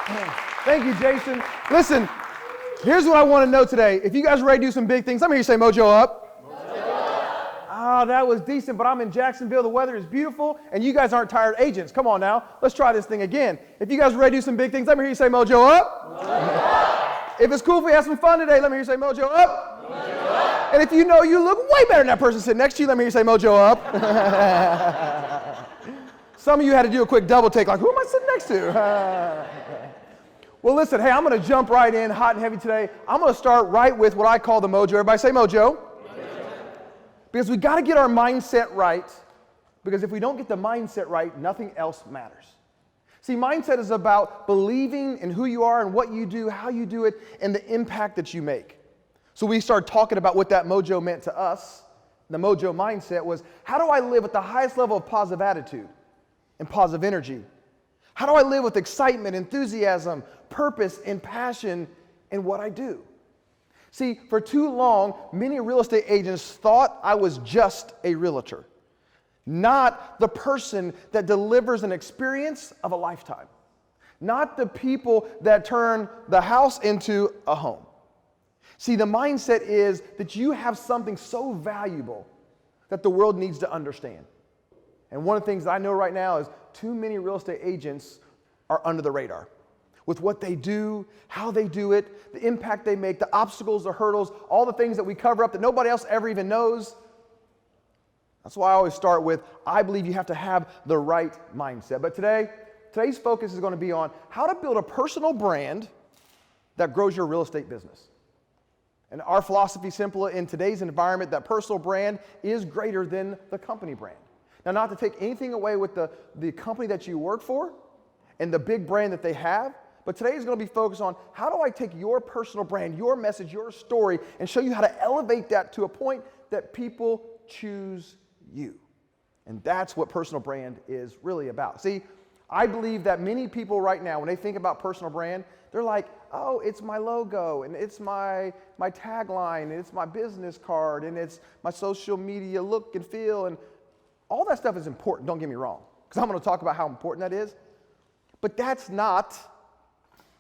Thank you, Jason. Listen, here's what I want to know today. If you guys are ready to do some big things, let me hear you say Mojo up. Mojo up. Oh, that was decent, but I'm in Jacksonville. The weather is beautiful, and you guys aren't tired agents. Come on now. Let's try this thing again. If you guys are ready to do some big things, let me hear you say Mojo up. Mojo up. If it's cool if we have some fun today, let me hear you say Mojo up. Mojo up. And if you know you look way better than that person sitting next to you, let me hear you say Mojo up. Some of you had to do a quick double take, like, who am I sitting next to? Well, listen, hey, I'm going to jump right in hot and heavy today. I'm going to start right with what I call the Mojo. Everybody say Mojo. Mojo. Because we got to get our mindset right, because if we don't get the mindset right, nothing else matters. See, mindset is about believing in who you are and what you do, how you do it, and the impact that you make. So we started talking about what that Mojo meant to us. The Mojo mindset was, how do I live at the highest level of positive attitude and positive energy? How do I live with excitement, enthusiasm, purpose, and passion in what I do? See, for too long, many real estate agents thought I was just a realtor, not the person that delivers an experience of a lifetime, not the people that turn the house into a home. See, the mindset is that you have something so valuable that the world needs to understand. And one of the things that I know right now is too many real estate agents are under the radar with what they do, how they do it, the impact they make, the obstacles, the hurdles, all the things that we cover up that nobody else ever even knows. That's why I always start with, I believe you have to have the right mindset. But today's focus is going to be on how to build a personal brand that grows your real estate business. And our philosophy is simple in today's environment, that personal brand is greater than the company brand. Now, not to take anything away with the company that you work for and the big brand that they have, but today is going to be focused on how do I take your personal brand, your message, your story, and show you how to elevate that to a point that people choose you. And that's what personal brand is really about. See, I believe that many people right now, when they think about personal brand, they're like, oh, it's my logo, and it's my tagline, and it's my business card, and it's my social media look and feel, and all that stuff is important, don't get me wrong, because I'm going to talk about how important that is. But that's not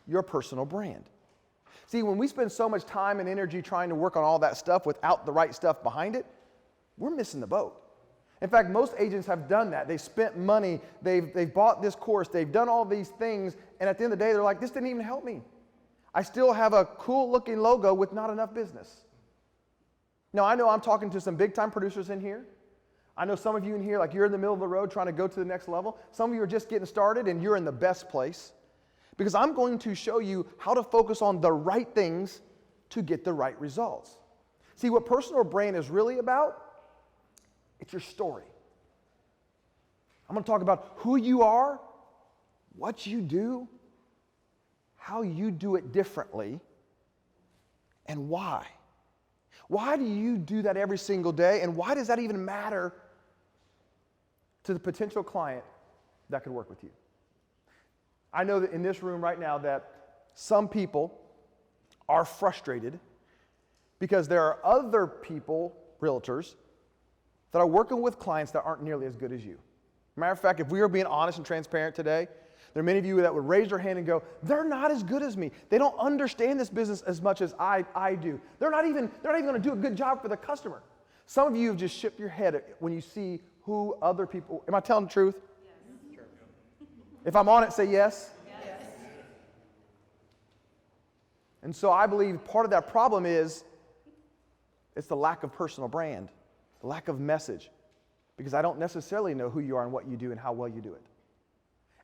your personal brand. See, when we spend so much time and energy trying to work on all that stuff without the right stuff behind it, we're missing the boat. In fact, most agents have done that. They've spent money, they've bought this course, they've done all these things, and at the end of the day, they're like, this didn't even help me. I still have a cool-looking logo with not enough business. Now, I know I'm talking to some big-time producers in here. I know some of you in here, like you're in the middle of the road trying to go to the next level. Some of you are just getting started and you're in the best place. Because I'm going to show you how to focus on the right things to get the right results. See, what personal brand is really about, it's your story. I'm going to talk about who you are, what you do, how you do it differently, and why. Why do you do that every single day, and why does that even matter to the potential client that could work with you? I know that in this room right now that some people are frustrated because there are other people, realtors, that are working with clients that aren't nearly as good as you. Matter of fact, if we were being honest and transparent today, there are many of you that would raise their hand and go, they're not as good as me. They don't understand this business as much as I do. They're not even going to do a good job for the customer. Some of you have just shook your head when you see who other people, am I telling the truth? Yes. If I'm on it, say yes. Yes. And so I believe part of that problem is it's the lack of personal brand, the lack of message, because I don't necessarily know who you are and what you do and how well you do it.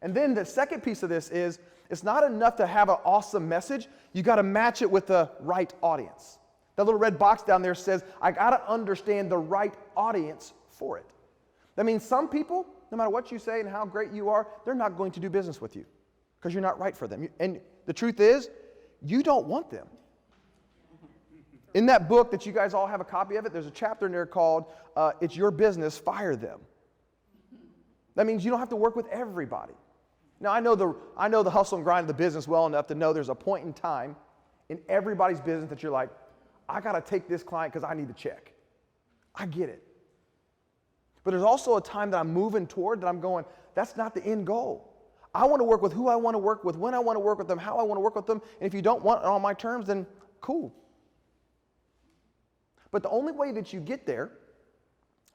And then the second piece of this is it's not enough to have an awesome message. You got to match it with the right audience. That little red box down there says, I got to understand the right audience for it. That means some people, no matter what you say and how great you are, they're not going to do business with you because you're not right for them. And the truth is, you don't want them. In that book that you guys all have a copy of it, there's a chapter in there called It's Your Business, Fire Them. That means you don't have to work with everybody. Now, I know the hustle and grind of the business well enough to know there's a point in time in everybody's business that you're like, I got to take this client because I need the check. I get it. But there's also a time that I'm moving toward that I'm going, that's not the end goal. I want to work with who I want to work with, when I want to work with them, how I want to work with them. And if you don't want it on my terms, then cool. But the only way that you get there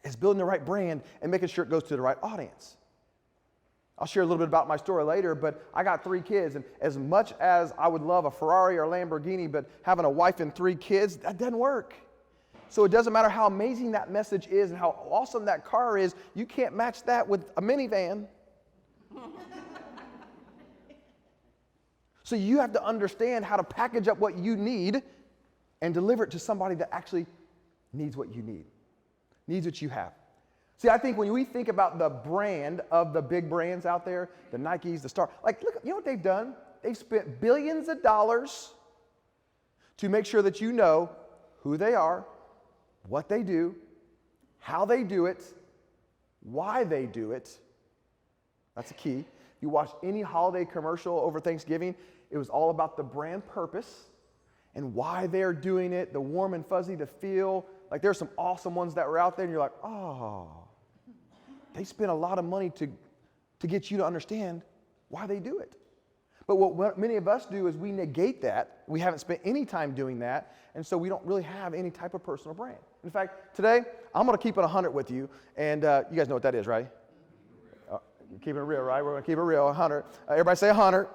is building the right brand and making sure it goes to the right audience. I'll share a little bit about my story later, but I got 3 kids, and as much as I would love a Ferrari or a Lamborghini, but having a wife and 3 kids, that doesn't work. So it doesn't matter how amazing that message is and how awesome that car is, you can't match that with a minivan. So you have to understand how to package up what you need and deliver it to somebody that actually needs what you need, needs what you have. See, I think when we think about the brand of the big brands out there, the Nikes, the Star, like, look, you know what they've done? They've spent billions of dollars to make sure that you know who they are, what they do, how they do it, why they do it. That's a key. If you watch any holiday commercial over Thanksgiving, it was all about the brand purpose and why they're doing it, the warm and fuzzy, the feel. Like, there's some awesome ones that were out there, and you're like, oh, they spent a lot of money to get you to understand why they do it. But what many of us do is we negate that. We haven't spent any time doing that, and so we don't really have any type of personal brand. In fact, today, I'm going to keep it 100 with you, and you guys know what that is, right? Keeping it real, right? We're going to keep it real, 100. Everybody say 100.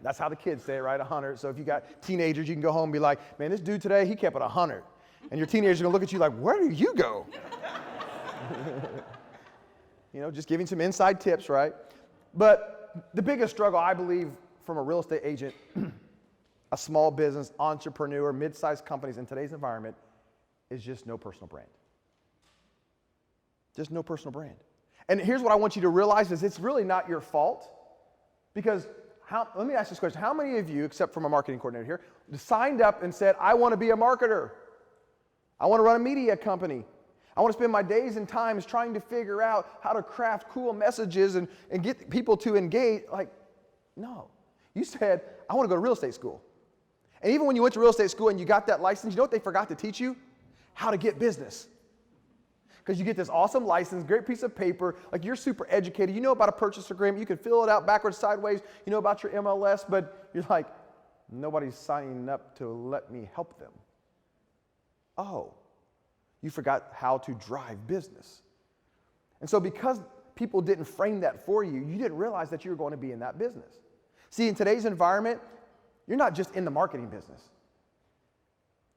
That's how the kids say it, right? 100. So if you got teenagers, you can go home and be like, man, this dude today, he kept it 100. And your teenager's going to look at you like, where do you go? You know, just giving some inside tips, right? But the biggest struggle, I believe, from a real estate agent, a small business, entrepreneur, mid-sized companies in today's environment is just no personal brand. Just no personal brand. And here's what I want you to realize is it's really not your fault. Because let me ask this question. How many of you, except from a marketing coordinator here, signed up and said, I want to be a marketer. I want to run a media company. I want to spend my days and times trying to figure out how to craft cool messages and get people to engage. Like, no. You said, I want to go to real estate school. And even when you went to real estate school and you got that license, you know what they forgot to teach you? How to get business. Because you get this awesome license, great piece of paper, like you're super educated, you know about a purchase agreement, you can fill it out backwards, sideways, you know about your MLS, but you're like, nobody's signing up to let me help them. Oh, you forgot how to drive business. And so because people didn't frame that for you, you didn't realize that you were going to be in that business. See, in today's environment, you're not just in the marketing business.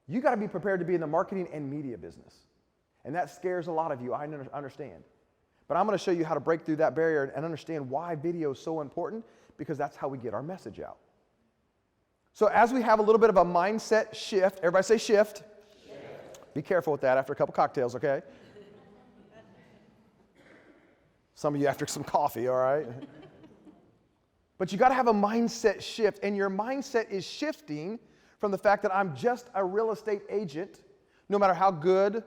You got to be prepared to be in the marketing and media business. And that scares a lot of you, I understand. But I'm going to show you how to break through that barrier and understand why video is so important, because that's how we get our message out. So as we have a little bit of a mindset shift, everybody say shift. Be careful with that after a couple cocktails, okay? Some of you after some coffee, all right? But you got to have a mindset shift, and your mindset is shifting from the fact that I'm just a real estate agent, no matter how good,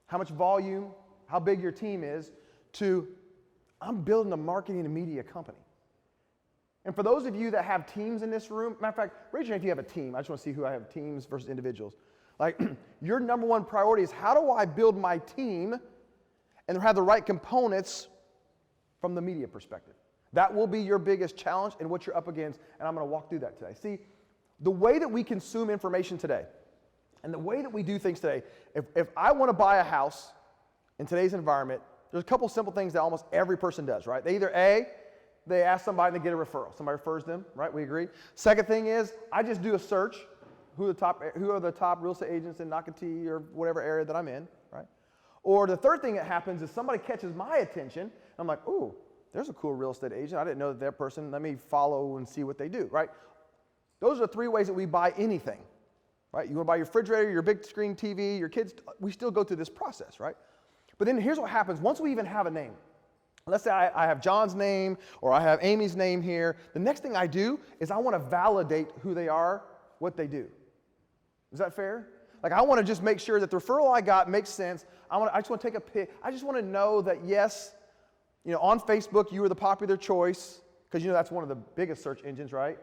how much volume, how big your team is, to I'm building a marketing and media company. And for those of you that have teams in this room, matter of fact, raise your hand if you have a team. I just want to see who I have, teams versus individuals. Like, your number one priority is how do I build my team and have the right components from the media perspective. That will be your biggest challenge and what you're up against, and I'm going to walk through that today. See, the way that we consume information today and the way that we do things today, if I want to buy a house in today's environment, there's a couple simple things that almost every person does, right? They either A, they ask somebody and they get a referral. Somebody refers them, right? We agree. Second thing is, I just do a search. Who are the top real estate agents in Nocatee or whatever area that I'm in, right? Or the third thing that happens is somebody catches my attention, and I'm like, ooh, there's a cool real estate agent. I didn't know that person. Let me follow and see what they do, right? Those are 3 ways that we buy anything, right? You want to buy your refrigerator, your big screen TV, your kids, we still go through this process, right? But then here's what happens. Once we even have a name, let's say I have John's name or I have Amy's name here, the next thing I do is I want to validate who they are, what they do. Is that fair? Like, I want to just make sure that the referral I got makes sense. I just want to take a pic. I just want to know that, yes, you know, on Facebook, you were the popular choice, because you know that's one of the biggest search engines, right?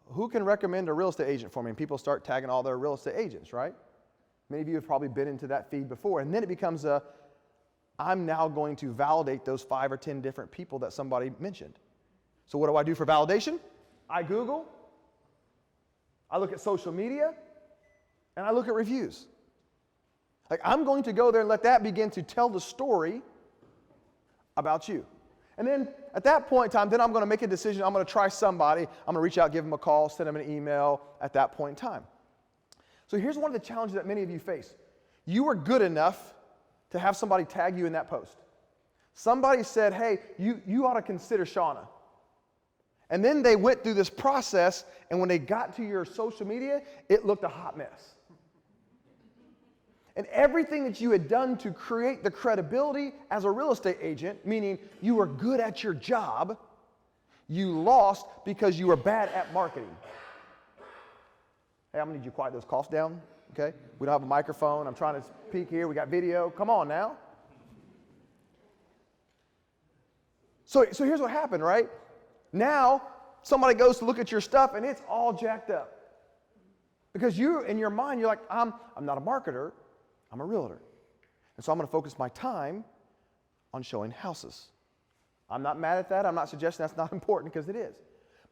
Who can recommend a real estate agent for me? And people start tagging all their real estate agents, right? Many of you have probably been into that feed before. And then it becomes I'm now going to validate those 5 or 10 different people that somebody mentioned. So what do I do for validation? I Google, I look at social media, and I look at reviews. Like, I'm going to go there and let that begin to tell the story about you. And then at that point in time, then I'm going to make a decision. I'm going to try somebody. I'm going to reach out, give them a call, send them an email at that point in time. So here's one of the challenges that many of you face. You were good enough to have somebody tag you in that post. Somebody said, hey, you ought to consider Shauna. And then they went through this process, and when they got to your social media, it looked a hot mess. And everything that you had done to create the credibility as a real estate agent, meaning you were good at your job, you lost because you were bad at marketing. Hey, I'm going to need you to quiet those coughs down, okay? We don't have a microphone. I'm trying to speak here. We got video. Come on now. So here's what happened, right? Now, somebody goes to look at your stuff, and it's all jacked up. Because you, in your mind, you're like, I'm not a marketer. I'm a realtor. And so I'm going to focus my time on showing houses. I'm not mad at that. I'm not suggesting that's not important, because it is.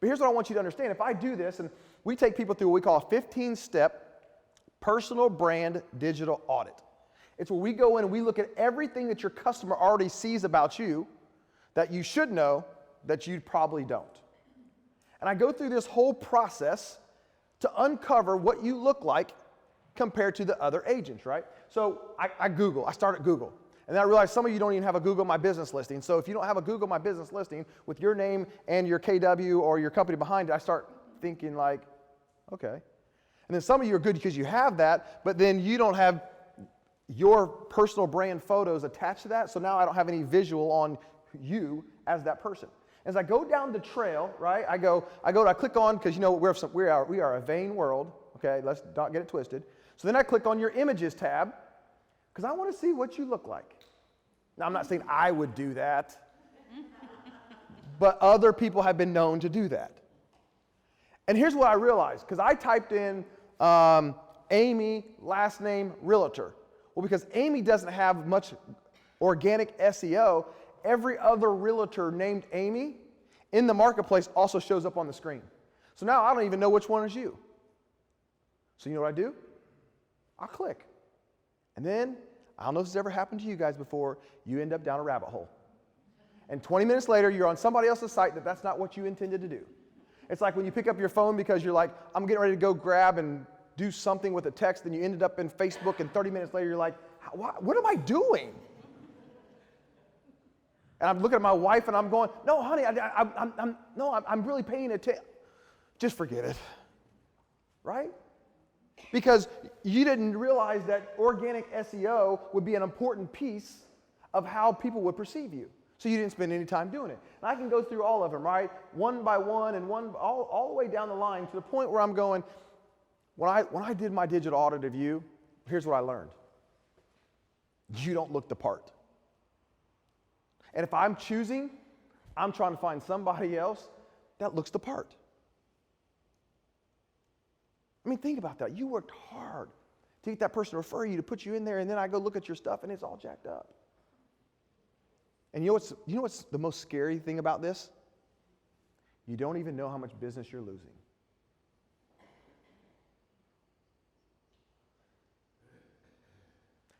But here's what I want you to understand. If I do this, and we take people through what we call a 15-step personal brand digital audit. It's where we go in and we look at everything that your customer already sees about you that you should know that you probably don't. And I go through this whole process to uncover what you look like compared to the other agents, right? So I start at Google. And then I realize some of you don't even have a Google My Business listing. So if you don't have a Google My Business listing with your name and your KW or your company behind it, I start thinking like, okay. And then some of you are good because you have that, but then you don't have your personal brand photos attached to that. So now I don't have any visual on you as that person. As I go down the trail, right, I click on, because you know we are a vain world, okay, let's not get it twisted. So then I click on your images tab, because I want to see what you look like. Now, I'm not saying I would do that, but other people have been known to do that. And here's what I realized, because I typed in Amy, last name, realtor. Well, because Amy doesn't have much organic SEO, every other realtor named Amy in the marketplace also shows up on the screen. So now I don't even know which one is you. So you know what I do? I'll click. And then, I don't know if this has ever happened to you guys before, you end up down a rabbit hole. And 20 minutes later, you're on somebody else's site that's not what you intended to do. It's like when you pick up your phone because you're like, I'm getting ready to go grab and do something with a text, and you ended up in Facebook, and 30 minutes later, you're like, what am I doing? And I'm looking at my wife, and I'm going, no, honey, I'm really paying attention. Just forget it, right? Because you didn't realize that organic SEO would be an important piece of how people would perceive you. So you didn't spend any time doing it. And I can go through all of them, right? One by one and all the way down the line to the point where I'm going, when I did my digital audit of you, here's what I learned. You don't look the part. And if I'm choosing, I'm trying to find somebody else that looks the part. I mean, think about that. You worked hard to get that person to refer you, to put you in there, and then I go look at your stuff, and it's all jacked up. And you know what's the most scary thing about this? You don't even know how much business you're losing.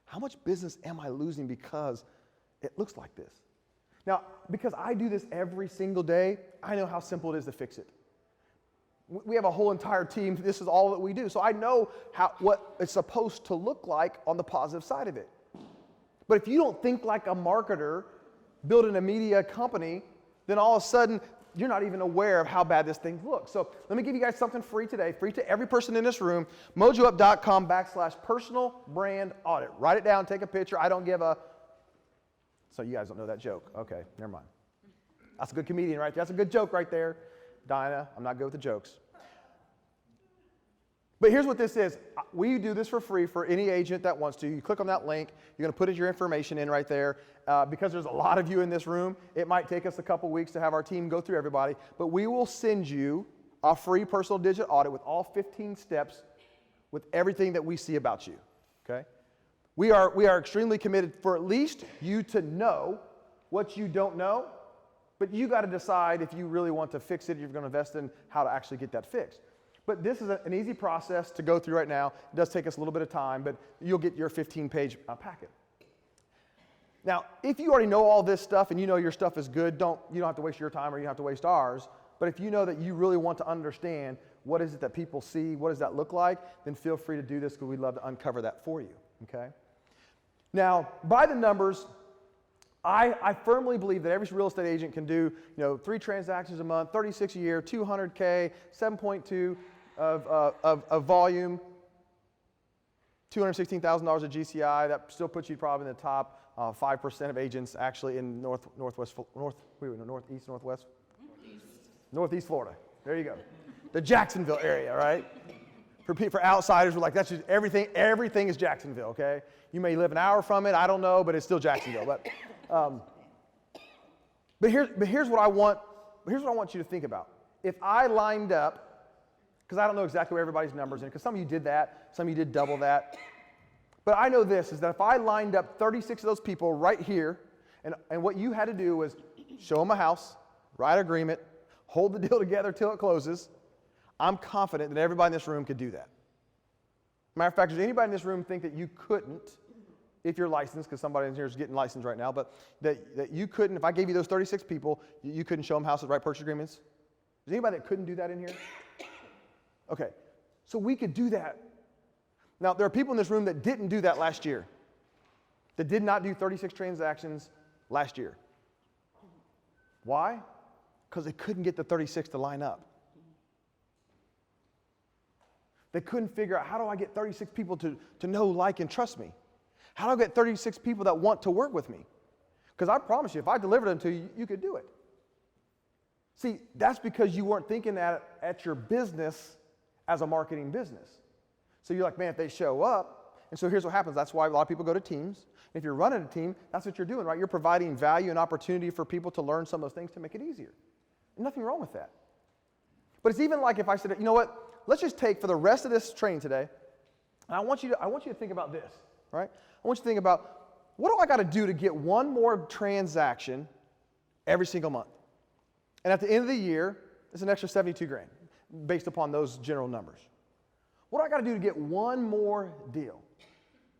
How much business am I losing because it looks like this? Now, because I do this every single day, I know how simple it is to fix it. We have a whole entire team. This is all that we do. So I know what it's supposed to look like on the positive side of it. But if you don't think like a marketer building a media company, then all of a sudden, you're not even aware of how bad this thing looks. So let me give you guys something free today, free to every person in this room, mojoup.com/personal brand audit. Write it down, take a picture. I don't give a... So you guys don't know that joke. Okay, never mind. That's a good comedian right there. That's a good joke right there. Dinah, I'm not good with the jokes. But here's what this is. We do this for free for any agent that wants to. You click on that link. You're going to put your information in right there. Because there's a lot of you in this room, it might take us a couple weeks to have our team go through everybody. But we will send you a free personal digital audit with all 15 steps with everything that we see about you. Okay? We are extremely committed for at least you to know what you don't know, but you got to decide if you really want to fix it, if you're going to invest in how to actually get that fixed. But this is an easy process to go through right now. It does take us a little bit of time, but you'll get your 15-page packet. Now, if you already know all this stuff and you know your stuff is good, you don't have to waste your time or you don't have to waste ours. But if you know that you really want to understand what is it that people see, what does that look like, then feel free to do this because we'd love to uncover that for you, okay? Now, by the numbers, I firmly believe that every real estate agent can do, 3 transactions a month, 36 a year, 200K, 7.2 of volume, $216,000 of GCI. That still puts you probably in the top 5% of agents actually in northeast Florida. There you go. The Jacksonville area, right? For outsiders, we're like, that's just everything is Jacksonville, okay? You may live an hour from it, I don't know, but it's still Jacksonville. But here's what I want you to think about. If I lined up, because I don't know exactly where everybody's numbers in, because some of you did that, some of you did double that. But I know this, is that if I lined up 36 of those people right here, and what you had to do was show them a house, write an agreement, hold the deal together till it closes, I'm confident that everybody in this room could do that. Matter of fact, does anybody in this room think that you couldn't, if you're licensed, because somebody in here is getting licensed right now, but that you couldn't, if I gave you those 36 people, you couldn't show them houses, write purchase agreements? Is anybody that couldn't do that in here? Okay, so we could do that. Now, there are people in this room that didn't do that last year, that did not do 36 transactions last year. Why? Because they couldn't get the 36 to line up. They couldn't figure out, how do I get 36 people to know, like, and trust me? How do I get 36 people that want to work with me? Because I promise you, if I delivered them to you, you could do it. See, that's because you weren't thinking at your business as a marketing business. So you're like, man, if they show up, and so here's what happens. That's why a lot of people go to teams. If you're running a team, that's what you're doing, right? You're providing value and opportunity for people to learn some of those things to make it easier. And nothing wrong with that. But it's even like if I said, you know what? Let's just take for the rest of this training today, and I want you to think about this, right? I want you to think about, what do I got to do to get one more transaction every single month? And at the end of the year, it's an extra 72 grand based upon those general numbers. What do I got to do to get one more deal?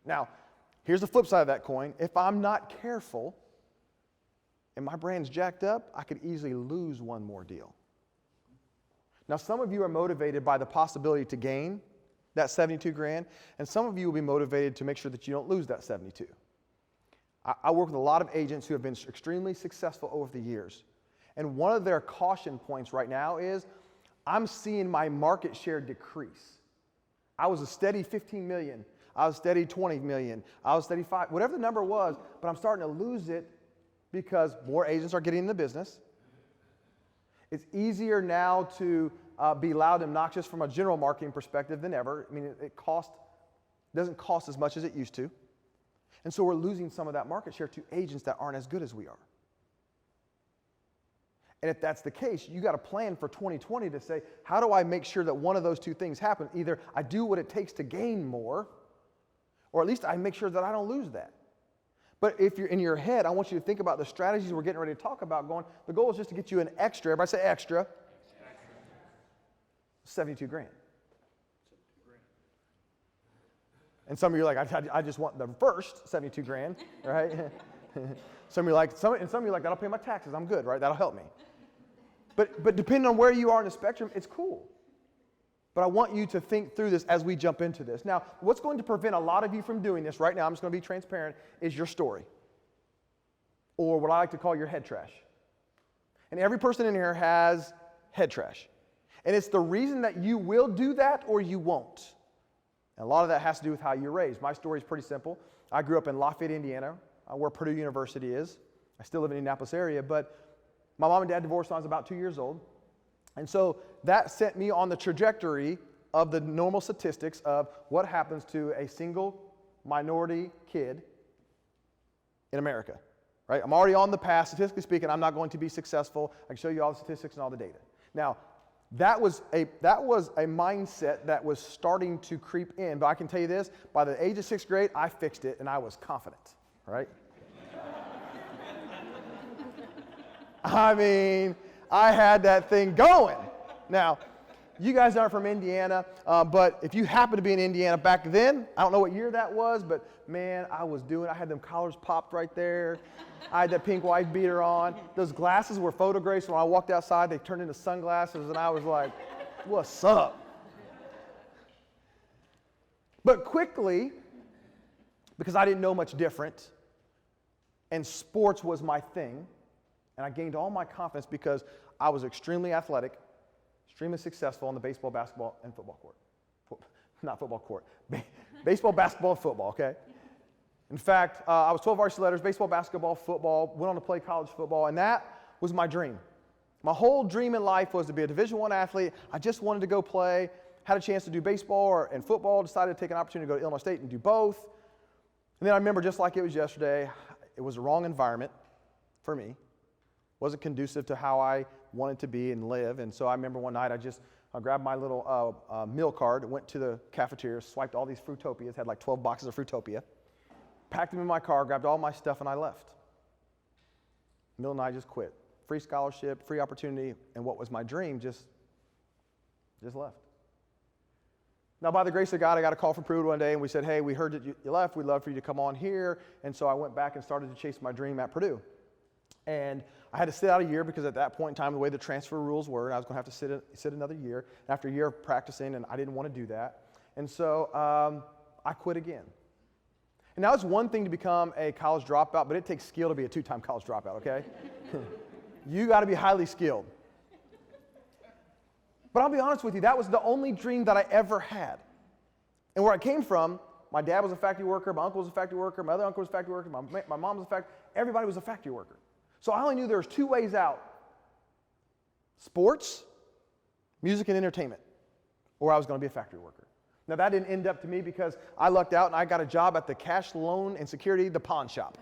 Now, here's the flip side of that coin. If I'm not careful and my brand's jacked up, I could easily lose one more deal. Now, some of you are motivated by the possibility to gain that 72 grand, and some of you will be motivated to make sure that you don't lose that 72. I work with a lot of agents who have been extremely successful over the years, and one of their caution points right now is, I'm seeing my market share decrease. I was a steady 15 million, I was steady 20 million, I was steady 5, whatever the number was, but I'm starting to lose it because more agents are getting in the business. It's easier now to be loud and obnoxious from a general marketing perspective than ever. I mean, it doesn't cost as much as it used to. And so we're losing some of that market share to agents that aren't as good as we are. And if that's the case, you got to plan for 2020 to say, how do I make sure that one of those two things happen? Either I do what it takes to gain more, or at least I make sure that I don't lose that. But if you're in your head, I want you to think about the strategies we're getting ready to talk about the goal is just to get you an extra, everybody say extra, 72 grand. And some of you are like, I just want the first 72 grand, right? Some of you are like, that'll pay my taxes, I'm good, right? That'll help me. But depending on where you are in the spectrum, it's cool. But I want you to think through this as we jump into this. Now, what's going to prevent a lot of you from doing this right now, I'm just going to be transparent, is your story. Or what I like to call your head trash. And every person in here has head trash. And it's the reason that you will do that or you won't. And a lot of that has to do with how you're raised. My story is pretty simple. I grew up in Lafayette, Indiana, where Purdue University is. I still live in the Indianapolis area, but my mom and dad divorced when I was about 2 years old. And so that sent me on the trajectory of the normal statistics of what happens to a single minority kid in America, right? I'm already on the path. Statistically speaking, I'm not going to be successful. I can show you all the statistics and all the data. Now, That was a mindset that was starting to creep in. But I can tell you this, by the age of 6th grade, I fixed it and I was confident, right? I mean, I had that thing going. Now, you guys aren't from Indiana, but if you happen to be in Indiana back then, I don't know what year that was, but man, I had them collars popped right there. I had that pink wife beater on. Those glasses were photographs. When I walked outside, they turned into sunglasses, and I was like, what's up? But quickly, because I didn't know much different, and sports was my thing, and I gained all my confidence because I was extremely athletic, extremely successful on the baseball, basketball, and football court. Not football court. Baseball, basketball, and football, okay? In fact, I was 12 varsity letters, baseball, basketball, football, went on to play college football, and that was my dream. My whole dream in life was to be a Division I athlete. I just wanted to go play, had a chance to do baseball and football, decided to take an opportunity to go to Illinois State and do both. And then I remember just like it was yesterday, it was the wrong environment for me. Wasn't conducive to how I wanted to be and live. And so I remember one night I grabbed my little meal card, went to the cafeteria, swiped all these Fruitopias, had like 12 boxes of Fruitopia, packed them in my car, grabbed all my stuff, and I left. Middle of the night, just quit. Free scholarship, free opportunity, and what was my dream just left. Now, by the grace of God, I got a call from Purdue one day, and we said, hey, we heard that you left. We'd love for you to come on here. And so I went back and started to chase my dream at Purdue. And I had to sit out a year because at that point in time, the way the transfer rules were, I was going to have to sit another year. After a year of practicing, and I didn't want to do that. And so I quit again. And now it's one thing to become a college dropout, but it takes skill to be a 2-time college dropout, okay? You got to be highly skilled. But I'll be honest with you, that was the only dream that I ever had. And where I came from, my dad was a factory worker, my uncle was a factory worker, my other uncle was a factory worker, my mom was a factory, everybody was a factory worker. So I only knew there was 2 ways out. Sports, music and entertainment, or I was going to be a factory worker. Now that didn't end up to me because I lucked out and I got a job at the cash loan and security, the pawn shop.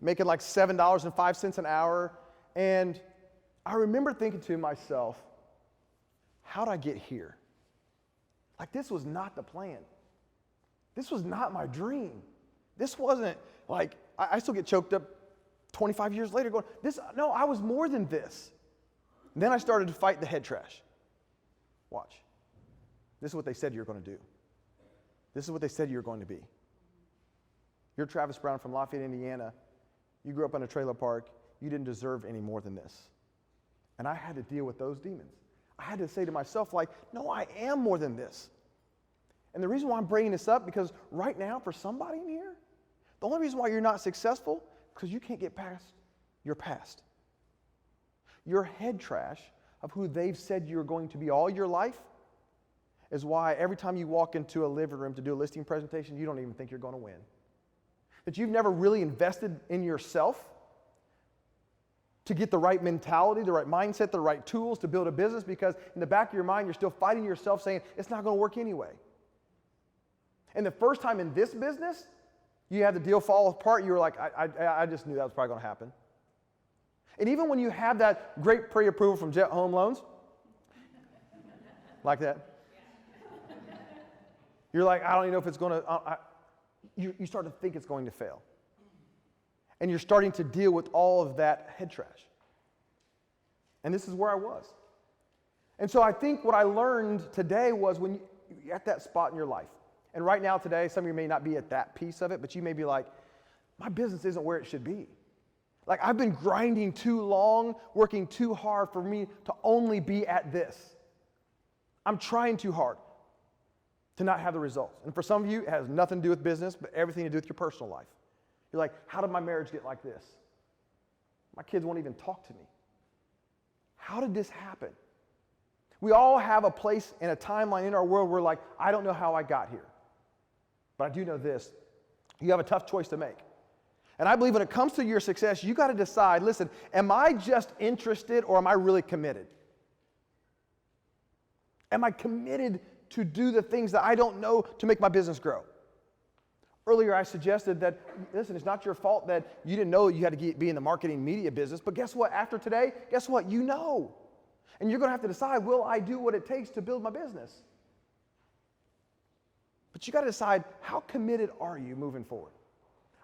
Making like $7.05 an hour. And I remember thinking to myself, how'd I get here? Like this was not the plan. This was not my dream. This wasn't like, I still get choked up 25 years later going, no, I was more than this. And then I started to fight the head trash. Watch. This is what they said you're going to do. This is what they said you're going to be. You're Travis Brown from Lafayette, Indiana. You grew up in a trailer park. You didn't deserve any more than this. And I had to deal with those demons. I had to say to myself, like, no, I am more than this. And the reason why I'm bringing this up, because right now, for somebody in here, the only reason why you're not successful is because you can't get past your past. Your head trash of who they've said you're going to be all your life is why every time you walk into a living room to do a listing presentation, you don't even think you're going to win. That you've never really invested in yourself to get the right mentality, the right mindset, the right tools to build a business, because in the back of your mind, you're still fighting yourself saying, it's not going to work anyway. And the first time in this business, you had the deal fall apart, you were like, I just knew that was probably going to happen. And even when you have that great pre-approval from Jet Home Loans, like that, you're like, I don't even know if it's going to, you start to think it's going to fail. And you're starting to deal with all of that head trash. And this is where I was. And so I think what I learned today was when you're at that spot in your life, and right now today, some of you may not be at that piece of it, but you may be like, my business isn't where it should be. Like I've been grinding too long, working too hard for me to only be at this. I'm trying too hard to not have the results. And for some of you, it has nothing to do with business, but everything to do with your personal life. You're like, how did my marriage get like this? My kids won't even talk to me. How did this happen? We all have a place and a timeline in our world where like, I don't know how I got here. But I do know this. You have a tough choice to make. And I believe when it comes to your success, you got to decide, listen, am I just interested or am I really committed? Am I committed to do the things that I don't know to make my business grow? Earlier I suggested that, listen, it's not your fault that you didn't know you had to be in the marketing media business, but guess what? After today, guess what? You know. And you're going to have to decide, will I do what it takes to build my business? But you got to decide, how committed are you moving forward?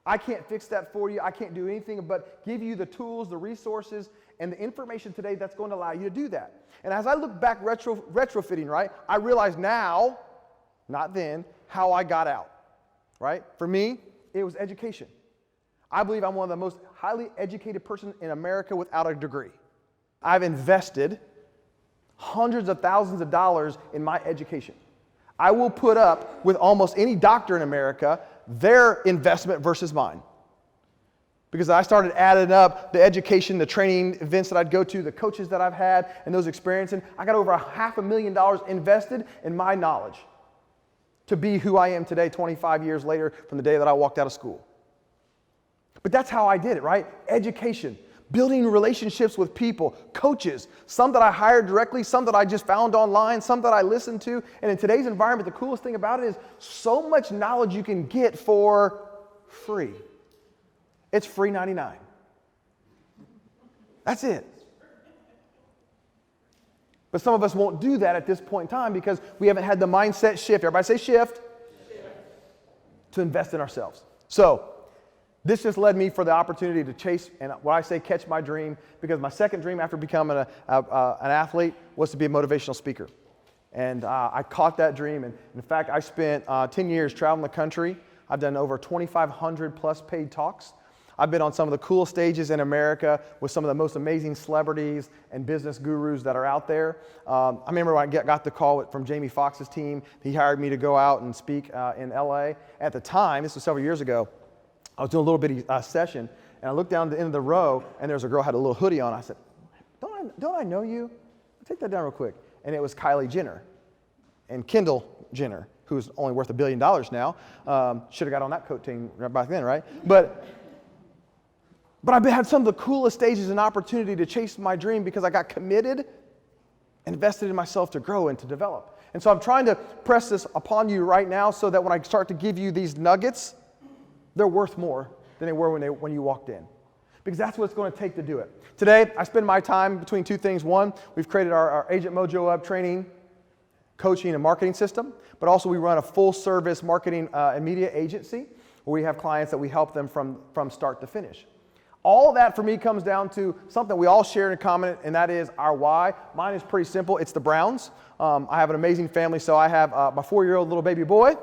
I can't fix that for you. I can't do anything but give you the tools, the resources, and the information today that's going to allow you to do that. And as I look back retrofitting, right, I realize now, not then, how I got out, right? For me, it was education. I believe I'm one of the most highly educated person in America without a degree. I've invested hundreds of thousands of dollars in my education. I will put up with almost any doctor in America, their investment versus mine. Because I started adding up the education, the training events that I'd go to, the coaches that I've had, and those experiences. I got over $500,000 invested in my knowledge to be who I am today, 25 years later from the day that I walked out of school. But that's how I did it, right? Education, building relationships with people, coaches, some that I hired directly, some that I just found online, some that I listened to. And in today's environment, the coolest thing about it is so much knowledge you can get for free. It's free 99. That's it. But some of us won't do that at this point in time because we haven't had the mindset shift. Everybody say shift. To invest in ourselves. So this just led me for the opportunity to chase, and what I say, catch my dream, because my second dream after becoming an athlete was to be a motivational speaker. And I caught that dream, and in fact, I spent 10 years traveling the country. I've done over 2,500 plus paid talks. I've been on some of the coolest stages in America with some of the most amazing celebrities and business gurus that are out there. I remember when I got the call from Jamie Foxx's team. He hired me to go out and speak in LA. At the time, this was several years ago, I was doing a little bitty session, and I looked down at the end of the row, and there was a girl who had a little hoodie on. I said, don't I know you? Take that down real quick. And it was Kylie Jenner and Kendall Jenner, who's only worth $1 billion now. Should have got on that coat team right back then, right? But I've had some of the coolest stages and opportunity to chase my dream because I got committed, invested in myself to grow and to develop. And so I'm trying to press this upon you right now so that when I start to give you these nuggets, they're worth more than they were when you walked in. Because that's what it's going to take to do it. Today, I spend my time between two things. One, we've created our Agent Mojo Up training, coaching, and marketing system. But also we run a full-service marketing and media agency where we have clients that we help them from start to finish. All of that for me comes down to something we all share in common, and that is our why. Mine is pretty simple. It's the Browns. I have an amazing family, so I have my 4-year-old little baby boy.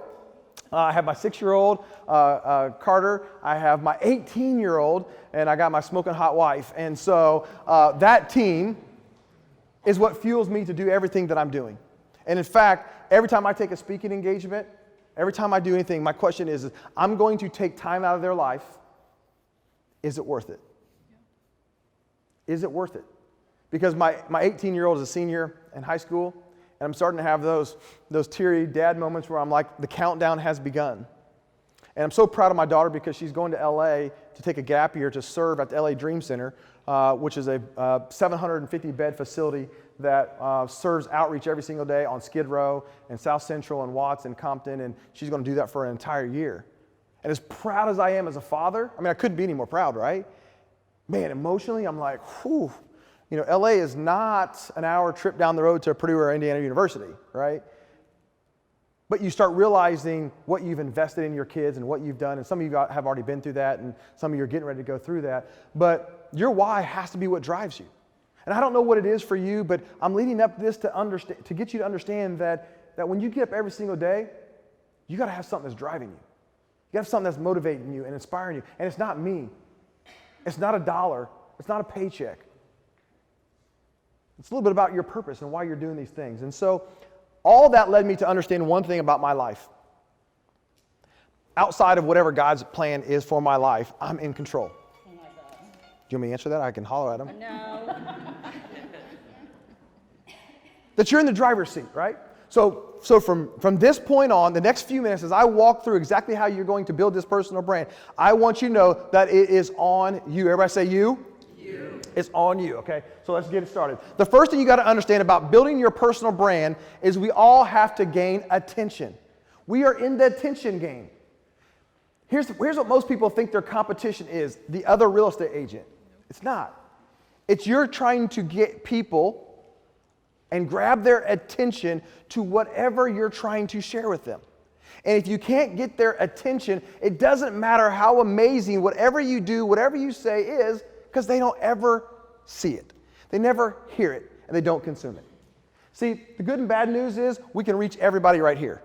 I have my 6-year-old, Carter. I have my 18-year-old, and I got my smoking hot wife. And so that team is what fuels me to do everything that I'm doing. And in fact, every time I take a speaking engagement, every time I do anything, my question is I'm going to take time out of their life. Is it worth it? Is it worth it? Because my 18-year-old is a senior in high school, and I'm starting to have those teary dad moments where I'm like, the countdown has begun. And I'm so proud of my daughter because she's going to LA to take a gap year to serve at the LA Dream Center, which is a 750-bed facility that serves outreach every single day on Skid Row and South Central and Watts and Compton, and she's going to do that for an entire year. And as proud as I am as a father, I mean, I couldn't be any more proud, right? Man, emotionally, I'm like, whew. You know, LA is not an hour trip down the road to Purdue or Indiana University, right? But you start realizing what you've invested in your kids and what you've done, and some of you have already been through that, and some of you are getting ready to go through that. But your why has to be what drives you. And I don't know what it is for you, but I'm leading up this to get you to understand that when you get up every single day, you got to have something that's driving you. You have something that's motivating you and inspiring you. And it's not me. It's not a dollar. It's not a paycheck. It's a little bit about your purpose and why you're doing these things. And so all that led me to understand one thing about my life. Outside of whatever God's plan is for my life, I'm in control. Oh my God. Do you want me to answer that? I can holler at him. No. That you're in the driver's seat, right? So from this point on, the next few minutes, as I walk through exactly how you're going to build this personal brand, I want you to know that it is on you. Everybody say you. You. It's on you, okay? So let's get it started. The first thing you got to understand about building your personal brand is we all have to gain attention. We are in the attention game. Here's what most people think their competition is, the other real estate agent. It's not. It's you're trying to get people and grab their attention to whatever you're trying to share with them. And if you can't get their attention, it doesn't matter how amazing whatever you do, whatever you say is, because they don't ever see it. They never hear it, and they don't consume it. See, the good and bad news is we can reach everybody right here.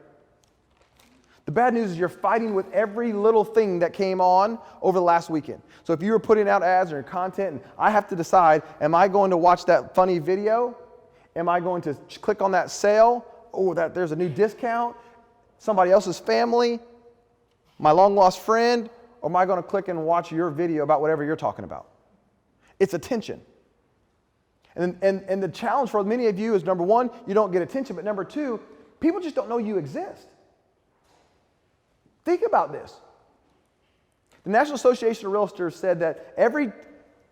The bad news is you're fighting with every little thing that came on over the last weekend. So if you were putting out ads or content, and I have to decide, am I going to watch that funny video? Am I going to click on that sale? Oh, there's a new discount? Somebody else's family? My long-lost friend? Or am I going to click and watch your video about whatever you're talking about? It's attention. And the challenge for many of you is, number one, you don't get attention, but number two, people just don't know you exist. Think about this. The National Association of Realtors said that every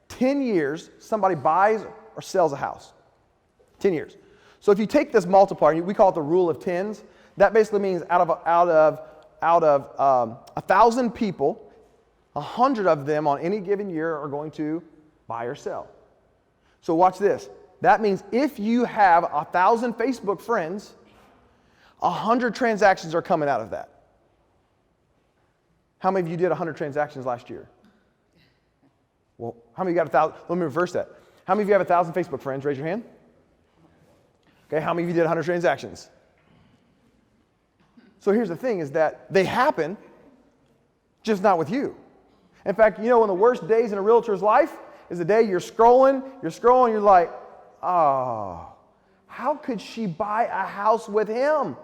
10 years, somebody buys or sells a house. 10 years. So if you take this multiplier, we call it the rule of tens, that basically means out of 1,000 people, 100 of them on any given year are going to buy or sell. So watch this. That means if you have 1,000 Facebook friends, 100 transactions are coming out of that. How many of you did 100 transactions last year? Well, how many of you got 1,000? Let me reverse that. How many of you have 1,000 Facebook friends? Raise your hand. Okay, how many of you did 100 transactions? So here's the thing, is that they happen, just not with you. In fact, one of the worst days in a realtor's life is the day you're scrolling, you're like, oh, how could she buy a house with him?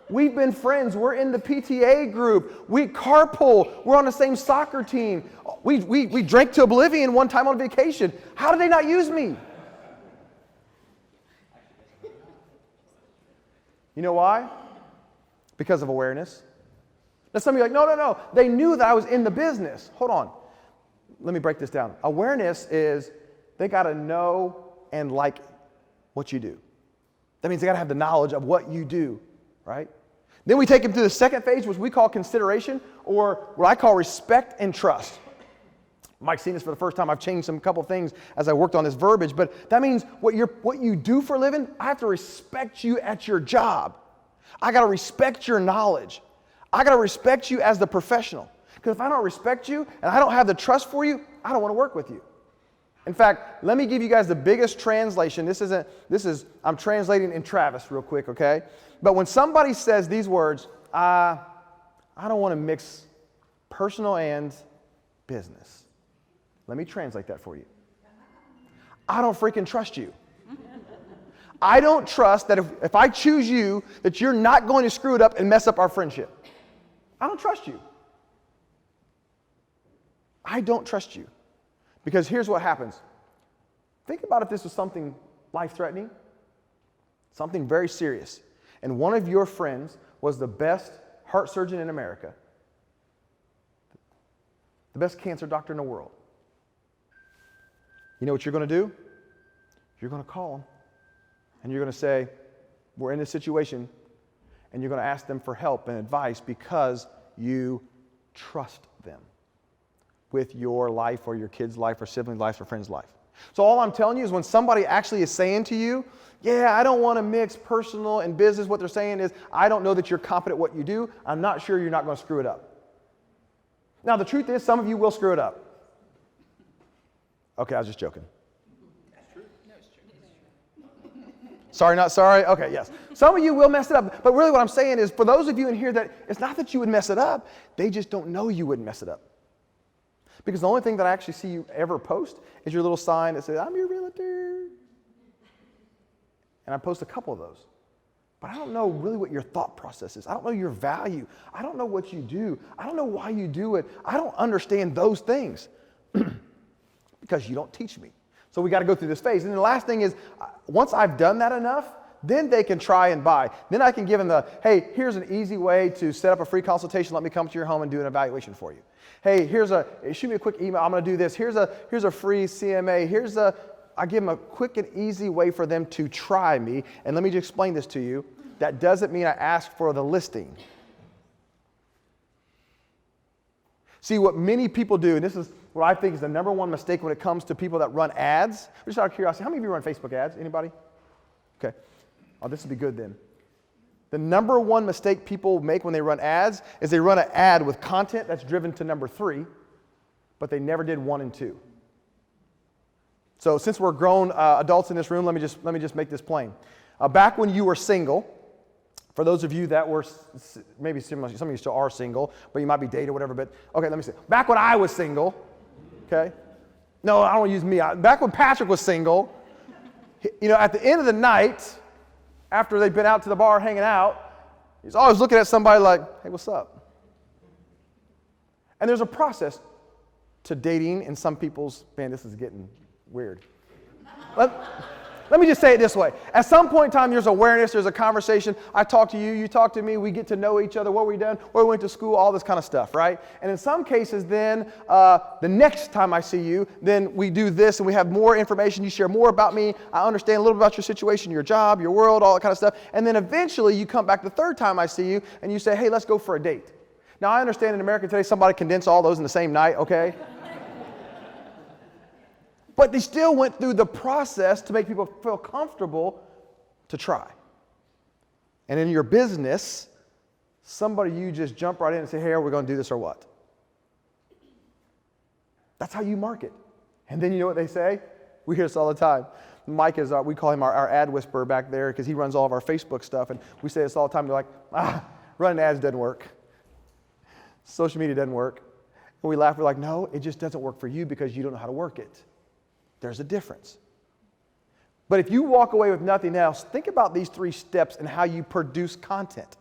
We've been friends. We're in the PTA group. We carpool. We're on the same soccer team. We drank to oblivion one time on vacation. How did they not use me? You know why? Because of awareness. Now some of you are like, no. They knew that I was in the business. Hold on. Let me break this down. Awareness is they got to know and like what you do. That means they got to have the knowledge of what you do, right? Then we take them to the second phase, which we call consideration, or what I call respect and trust. Mike's seen this for the first time. I've changed a couple things as I worked on this verbiage, but that means what you do for a living, I have to respect you at your job. I got to respect your knowledge. I got to respect you as the professional. Because if I don't respect you and I don't have the trust for you, I don't want to work with you. In fact, let me give you guys the biggest translation. I'm translating in Travis real quick, okay? But when somebody says these words, I don't want to mix personal and business. Let me translate that for you. I don't freaking trust you. I don't trust that if I choose you, that you're not going to screw it up and mess up our friendship. I don't trust you. I don't trust you. Because here's what happens. Think about if this was something life-threatening, something very serious, and one of your friends was the best heart surgeon in America, the best cancer doctor in the world. You know what you're going to do? You're going to call them, and you're going to say, we're in this situation, and you're going to ask them for help and advice because you trust them with your life or your kid's life or sibling's life or friend's life. So all I'm telling you is when somebody actually is saying to you, yeah, I don't want to mix personal and business, what they're saying is, I don't know that you're competent at what you do. I'm not sure you're not going to screw it up. Now, the truth is, some of you will screw it up. Okay, I was just joking. That's true. No, it's true. Sorry, not sorry? Okay, yes. Some of you will mess it up. But really what I'm saying is, for those of you in here that it's not that you would mess it up, they just don't know you wouldn't mess it up. Because the only thing that I actually see you ever post is your little sign that says, I'm your realtor. And I post a couple of those. But I don't know really what your thought process is. I don't know your value. I don't know what you do. I don't know why you do it. I don't understand those things because you don't teach me. So we got to go through this phase. And the last thing is, once I've done that enough, then they can try and buy. Then I can give them hey, here's an easy way to set up a free consultation. Let me come to your home and do an evaluation for you. Hey, shoot me a quick email. I'm going to do this. Here's a free CMA. I give them a quick and easy way for them to try me. And let me just explain this to you. That doesn't mean I ask for the listing. See, what many people do, and this is what I think is the number one mistake when it comes to people that run ads. Just out of curiosity, how many of you run Facebook ads? Anybody? Okay. Oh, this would be good then. The number one mistake people make when they run ads is they run an ad with content that's driven to number 3, but they never did 1 and 2. So since we're grown adults in this room, let me just make this plain. Back when you were single, for those of you that were, maybe some of you still are single, but you might be dated or whatever, but okay, let me see. Back when I was single, okay? No, I don't want to use me. Back when Patrick was single, at the end of the night, after they'd been out to the bar hanging out, he's always looking at somebody like, hey, what's up? And there's a process to dating, and some people's, man, this is getting weird. Let me just say it this way. At some point in time, there's awareness, there's a conversation. I talk to you, you talk to me, we get to know each other, what we done, where we went to school, all this kind of stuff, right? And in some cases then, the next time I see you, then we do this and we have more information, you share more about me, I understand a little bit about your situation, your job, your world, all that kind of stuff. And then eventually you come back the third time I see you and you say, hey, let's go for a date. Now I understand in America today, somebody condensed all those in the same night, okay? But they still went through the process to make people feel comfortable to try. And in your business, somebody you just jump right in and say, hey, are we going to do this or what? That's how you market. And then you know what they say? We hear this all the time. Mike is, we call him our ad whisperer back there because he runs all of our Facebook stuff. And we say this all the time. They're like, running ads doesn't work. Social media doesn't work. And we laugh. We're like, no, it just doesn't work for you because you don't know how to work it. There's a difference. But if you walk away with nothing else, think about these 3 steps and how you produce content.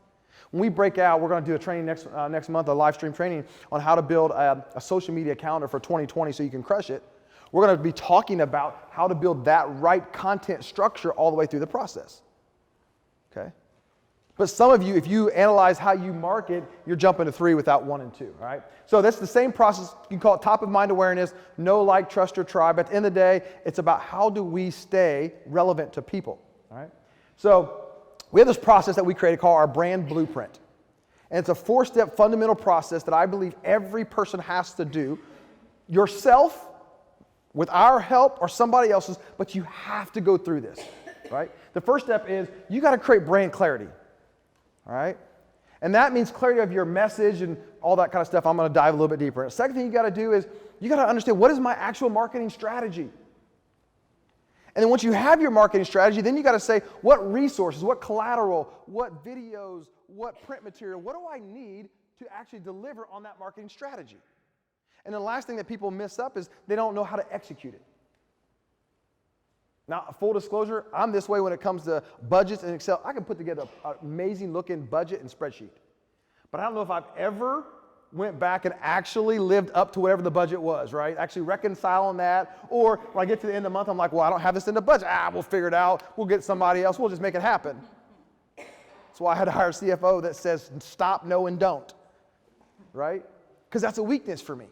When we break out, we're going to do a training next month, a live stream training on how to build a social media calendar for 2020 so you can crush it. We're going to be talking about how to build that right content structure all the way through the process. Okay? But some of you, if you analyze how you market, you're jumping to 3 without 1 and 2, all right? So that's the same process. You can call it top of mind awareness, know, like, trust, or try. But at the end of the day, it's about how do we stay relevant to people, all right? So we have this process that we created called our brand blueprint. And it's a 4-step fundamental process that I believe every person has to do yourself, with our help or somebody else's, but you have to go through this, right? The first step is you got to create brand clarity. All right? And that means clarity of your message and all that kind of stuff. I'm going to dive a little bit deeper. The second thing you got to do is you got to understand what is my actual marketing strategy. And then once you have your marketing strategy, then you got to say what resources, what collateral, what videos, what print material, what do I need to actually deliver on that marketing strategy? And the last thing that people miss up is they don't know how to execute it. Now, full disclosure, I'm this way when it comes to budgets and Excel. I can put together an amazing looking budget and spreadsheet. But I don't know if I've ever went back and actually lived up to whatever the budget was, right? Actually reconcile on that. Or when I get to the end of the month, I'm like, well, I don't have this in the budget. We'll figure it out. We'll get somebody else. We'll just make it happen. That's why I had to hire a CFO that says stop, no, and don't, right? Because that's a weakness for me.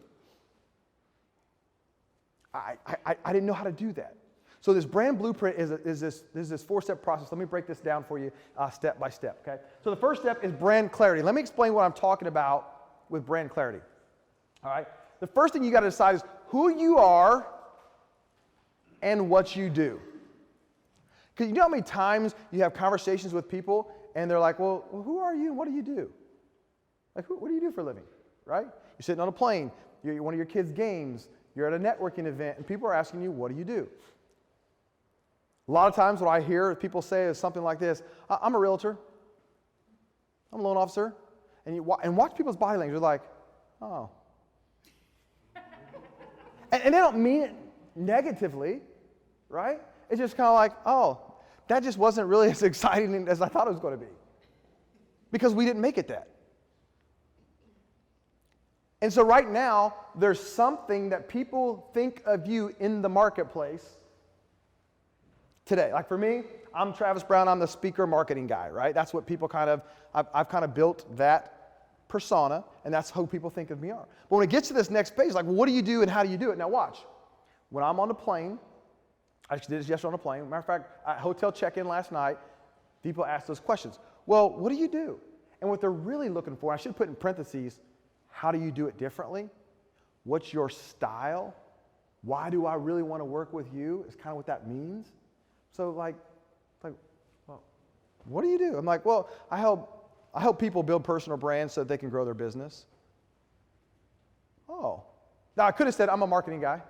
I didn't know how to do that. So this brand blueprint is this 4-step process. Let me break this down for you step by step, okay? So the first step is brand clarity. Let me explain what I'm talking about with brand clarity, all right? The first thing you got to decide is who you are and what you do. Because you know how many times you have conversations with people and they're like, well, who are you and what do you do? Like, what do you do for a living, right? You're sitting on a plane, you're at one of your kids' games, you're at a networking event, and people are asking you, what do you do? A lot of times what I hear people say is something like this: I'm a realtor, I'm a loan officer, and watch people's body language. They're like, oh. and they don't mean it negatively, right? It's just kind of like, oh, that just wasn't really as exciting as I thought it was going to be. Because we didn't make it that. And so right now, there's something that people think of you in the marketplace today. Like for me, I'm Travis Brown. I'm the speaker marketing guy, right? That's what people I've kind of built that persona, and that's who people think of me are. But when it gets to this next phase, like what do you do and how do you do it? Now watch. When I'm on the plane, I actually did this yesterday on the plane. Matter of fact, at hotel check-in last night, people ask those questions. Well, what do you do? And what they're really looking for, I should put in parentheses, how do you do it differently? What's your style? Why do I really want to work with you? Is kind of what that means. So like, well, what do you do? I'm like, well, I help people build personal brands so that they can grow their business. Oh. Now, I could have said, I'm a marketing guy.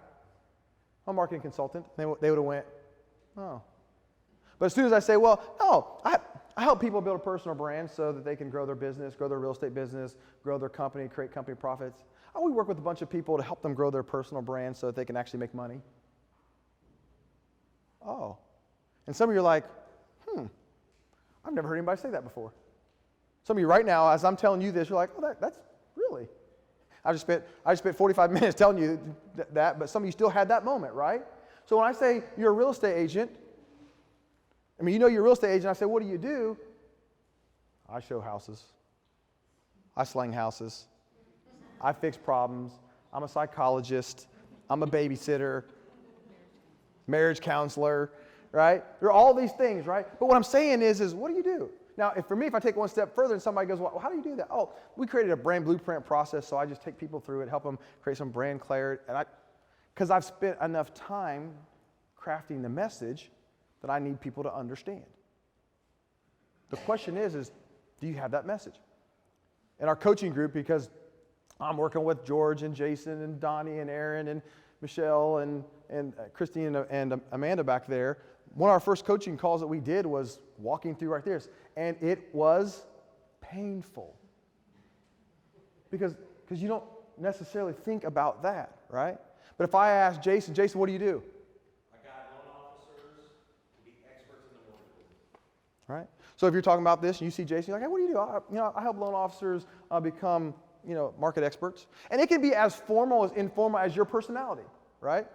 I'm a marketing consultant. They would have went, oh. But as soon as I say, well, no, I help people build a personal brand so that they can grow their business, grow their real estate business, grow their company, create company profits. Oh, we work with a bunch of people to help them grow their personal brand so that they can actually make money. Oh. And some of you are like, I've never heard anybody say that before. Some of you right now, as I'm telling you this, you're like, oh, that's really. I just spent 45 minutes telling you that, but some of you still had that moment, right? So when I say you're a real estate agent, I mean, you know you're a real estate agent, I say, what do you do? I show houses. I slang houses. I fix problems. I'm a psychologist. I'm a babysitter, marriage counselor, right? There are all these things, right? But what I'm saying is what do you do? Now, if I take one step further and somebody goes, well, how do you do that? Oh, we created a brand blueprint process, so I just take people through it, help them create some brand clarity. And because I've spent enough time crafting the message that I need people to understand. The question is do you have that message? In our coaching group, because I'm working with George and Jason and Donnie and Aaron and Michelle and Christine and Amanda back there, one of our first coaching calls that we did was walking through right there. And it was painful. Because you don't necessarily think about that, right? But if I ask Jason, what do you do? I got loan officers to be experts in the mortgage business. Right? So if you're talking about this and you see Jason, you're like, hey, what do you do? I help loan officers become, market experts. And it can be as formal as informal as your personality, right?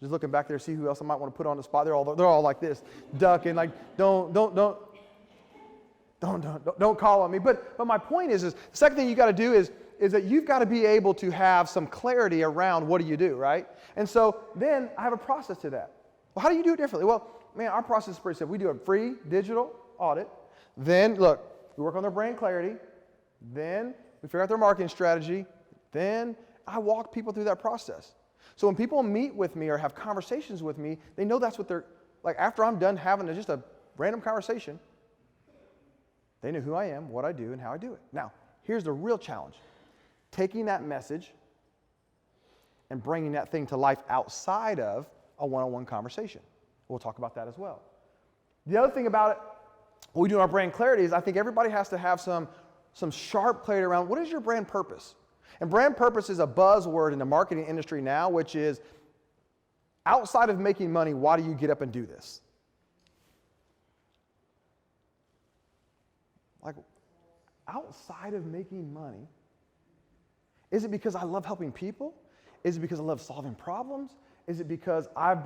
Just looking back there, see who else I might want to put on the spot. They're all like this, ducking, like don't call on me. But my point is the second thing you got to do is that you've got to be able to have some clarity around what do you do, right? And so then I have a process to that. Well, how do you do it differently? Well, man, our process is pretty simple. We do a free digital audit. Then, look, we work on their brand clarity. Then we figure out their marketing strategy. Then I walk people through that process. So when people meet with me or have conversations with me, they know that's what they're, like after I'm done having just a random conversation, they know who I am, what I do, and how I do it. Now, here's the real challenge. Taking that message and bringing that thing to life outside of a one-on-one conversation. We'll talk about that as well. The other thing about it, what we do in our brand clarity is I think everybody has to have some sharp clarity around what is your brand purpose? And brand purpose is a buzzword in the marketing industry now, which is outside of making money, why do you get up and do this? Like, outside of making money, is it because I love helping people? Is it because I love solving problems? Is it because I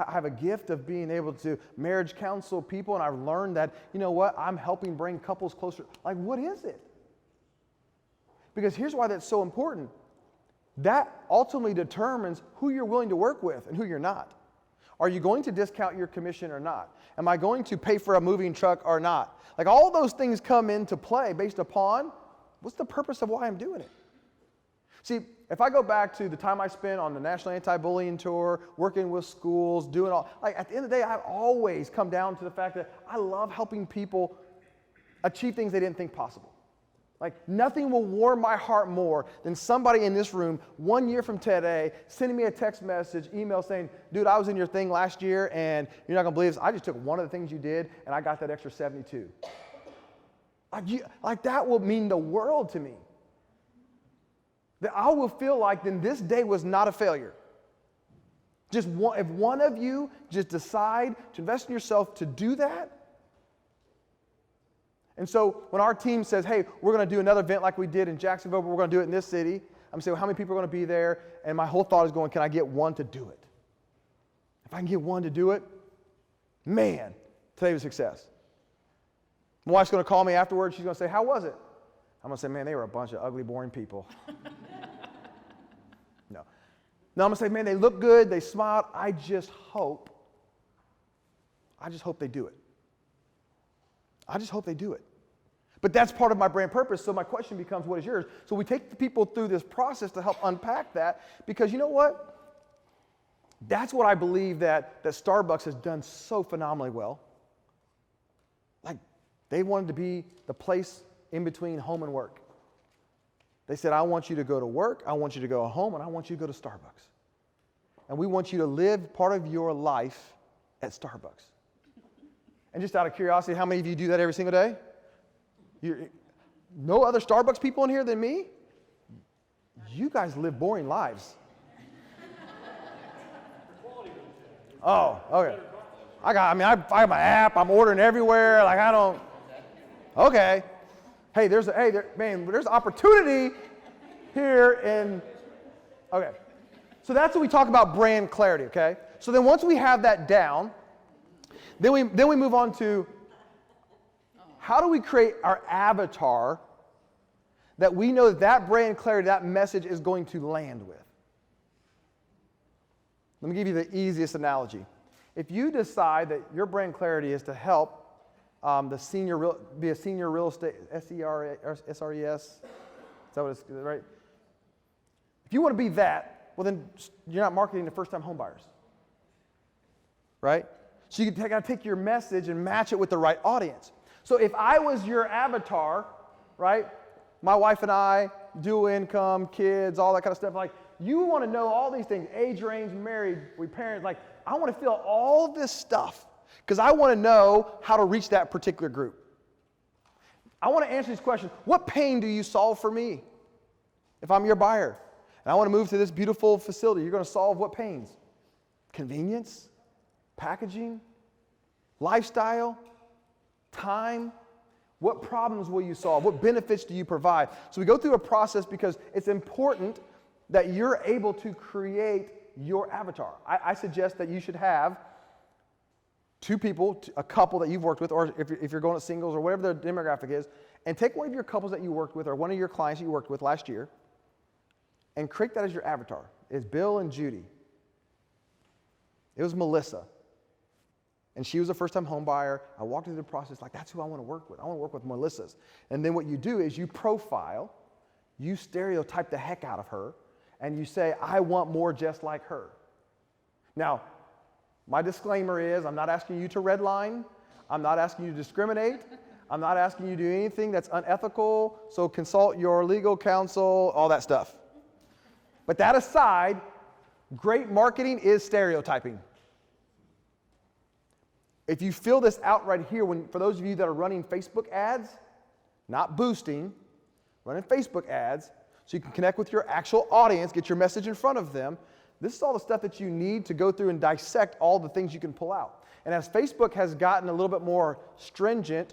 have a gift of being able to marriage counsel people and I've learned that, you know what, I'm helping bring couples closer? Like, what is it? Because here's why that's so important. That ultimately determines who you're willing to work with and who you're not. Are you going to discount your commission or not? Am I going to pay for a moving truck or not? Like all those things come into play based upon what's the purpose of why I'm doing it. See, if I go back to the time I spent on the National Anti-Bullying Tour, working with schools, doing all, like at the end of the day, I've always come down to the fact that I love helping people achieve things they didn't think possible. Like nothing will warm my heart more than somebody in this room 1 year from today sending me a text message, email saying, dude, I was in your thing last year and you're not going to believe this. I just took one of the things you did and I got that extra 72. Like that will mean the world to me. That I will feel like then this day was not a failure. If one of you just decide to invest in yourself to do that. And so when our team says, hey, we're going to do another event like we did in Jacksonville, but we're going to do it in this city, I'm saying, well, how many people are going to be there? And my whole thought is going, can I get one to do it? If I can get one to do it, man, today was a success. My wife's going to call me afterwards. She's going to say, how was it? I'm going to say, man, they were a bunch of ugly, boring people. No, I'm going to say, man, they look good. They smiled. I just hope they do it. I just hope they do it. But that's part of my brand purpose. So my question becomes, what is yours? So we take the people through this process to help unpack that, because you know what? That's what I believe that Starbucks has done so phenomenally well. Like, they wanted to be the place in between home and work. They said, I want you to go to work, I want you to go home, and I want you to go to Starbucks. And we want you to live part of your life at Starbucks. And just out of curiosity, how many of you do that every single day? No other Starbucks people in here than me? You guys live boring lives. Oh, okay. I have my app. I'm ordering everywhere. Like, I don't. Okay. Hey, there's opportunity here okay. So that's when we talk about brand clarity, okay? So then once we have that down, then we move on to how do we create our avatar that we know that brand clarity, that message is going to land with. Let me give you the easiest analogy. If you decide that your brand clarity is to help be a senior real estate, SRES, is that what it's, right? If you want to be that, well then you're not marketing to first-time home buyers, right? So you got to take your message and match it with the right audience. So if I was your avatar, right, my wife and I, dual income, kids, all that kind of stuff, like, you want to know all these things, age range, married, we parents, like, I want to feel all this stuff because I want to know how to reach that particular group. I want to answer these questions. What pain do you solve for me if I'm your buyer? And I want to move to this beautiful facility. You're going to solve what pains? Convenience, packaging, lifestyle, time. What problems will you solve? What benefits do you provide? So we go through a process because it's important that you're able to create your avatar. I suggest that you should have two people, a couple that you've worked with, or if you're going to singles or whatever the demographic is, and take one of your couples that you worked with or one of your clients that you worked with last year and create that as your avatar. It's Bill and Judy. It was Melissa. And she was a first-time home buyer. I walked through the process like, that's who I want to work with. I want to work with Melissa's. And then what you do is you profile, you stereotype the heck out of her, and you say, I want more just like her. Now, my disclaimer is I'm not asking you to redline. I'm not asking you to discriminate. I'm not asking you to do anything that's unethical, so consult your legal counsel, all that stuff. But that aside, great marketing is stereotyping. If you fill this out right here, for those of you that are running Facebook ads, not boosting, running Facebook ads, so you can connect with your actual audience, get your message in front of them, this is all the stuff that you need to go through and dissect all the things you can pull out. And as Facebook has gotten a little bit more stringent,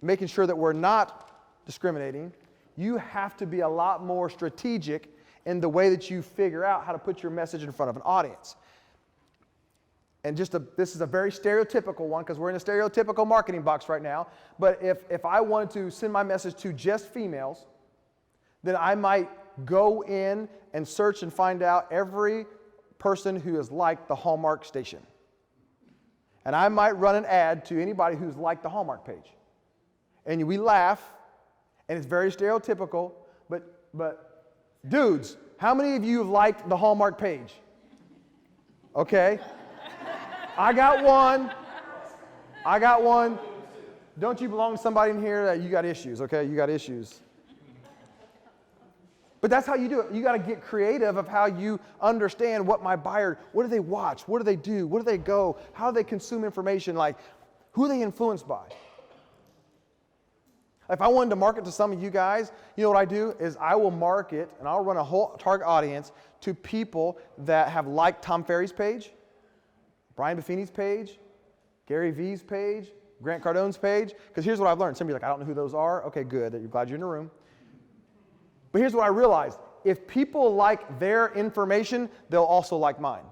making sure that we're not discriminating, you have to be a lot more strategic in the way that you figure out how to put your message in front of an audience. And this is a very stereotypical one because we're in a stereotypical marketing box right now. But if I wanted to send my message to just females, then I might go in and search and find out every person who has liked the Hallmark station. And I might run an ad to anybody who's liked the Hallmark page. And we laugh, and it's very stereotypical, but dudes, how many of you have liked the Hallmark page? Okay. I got one. Don't you belong to somebody in here that you got issues, okay? You got issues. But that's how you do it. You got to get creative of how you understand what my buyer, what do they watch? What do they do? Where do they go? How do they consume information? Like, who are they influenced by? If I wanted to market to some of you guys, you know what I do is I will market and I'll run a whole target audience to people that have liked Tom Ferry's page, Brian Buffini's page, Gary Vee's page, Grant Cardone's page. Because here's what I've learned. Some of you are like, I don't know who those are. Okay, good. You're glad you're in the room. But here's what I realized. If people like their information, they'll also like mine.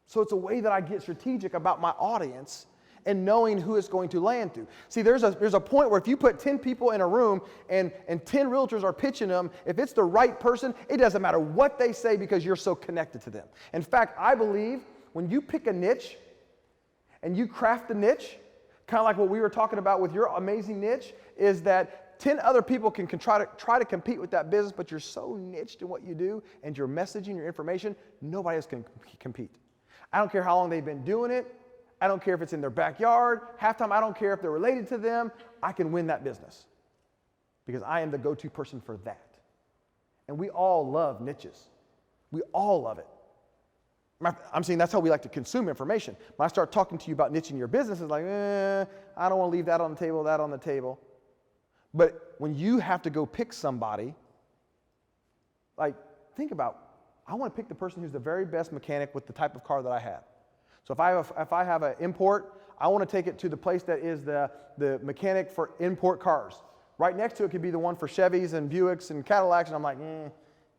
So it's a way that I get strategic about my audience and knowing who it's going to land to. See, there's a point where if you put 10 people in a room and 10 realtors are pitching them, if it's the right person, it doesn't matter what they say because you're so connected to them. In fact, I believe when you pick a niche and you craft the niche, Kind of like what we were talking about with your amazing niche, is that 10 other people can try to compete with that business, but you're so niched in what you do and your messaging, your information, nobody else can compete. I don't care how long they've been doing it. I don't care if it's in their backyard. Half time, I don't care if they're related to them. I can win that business because I am the go-to person for that. And we all love niches. We all love it. I'm saying that's how we like to consume information. When I start talking to you about niching your business, it's like, I don't want to leave that on the table, that on the table. But when you have to go pick somebody, like, think about, I want to pick the person who's the very best mechanic with the type of car that I have. So if I have an import, I want to take it to the place that is the mechanic for import cars. Right next to it could be the one for Chevys and Buicks and Cadillacs, and I'm like,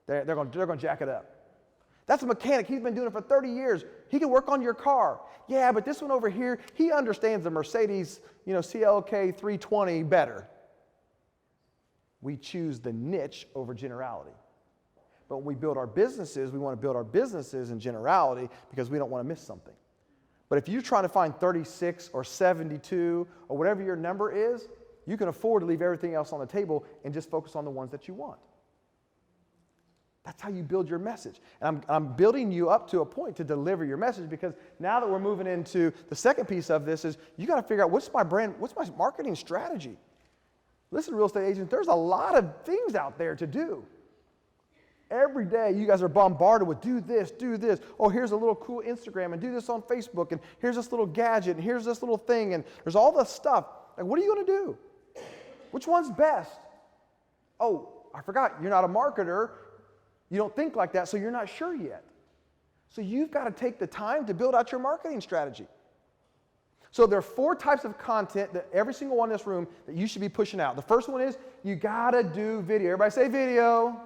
they're going to jack it up. That's a mechanic. He's been doing it for 30 years. He can work on your car. Yeah, but this one over here, he understands the Mercedes, CLK 320 better. We choose the niche over generality. But when we build our businesses, we want to build our businesses in generality because we don't want to miss something. But if you're trying to find 36 or 72 or whatever your number is, you can afford to leave everything else on the table and just focus on the ones that you want. That's how you build your message. And I'm building you up to a point to deliver your message, because now that we're moving into the second piece of this is you got to figure out what's my marketing strategy. Listen, real estate agents, there's a lot of things out there to do. Every day you guys are bombarded with do this. Oh, here's a little cool Instagram, and do this on Facebook, and here's this little gadget, and here's this little thing, and there's all this stuff. Like, what are you going to do? Which one's best? Oh, I forgot, you're not a marketer. You don't think like that, so you're not sure yet. So you've got to take the time to build out your marketing strategy. So there are 4 types of content that every single one in this room that you should be pushing out. The first one is you got to do video. Everybody say video.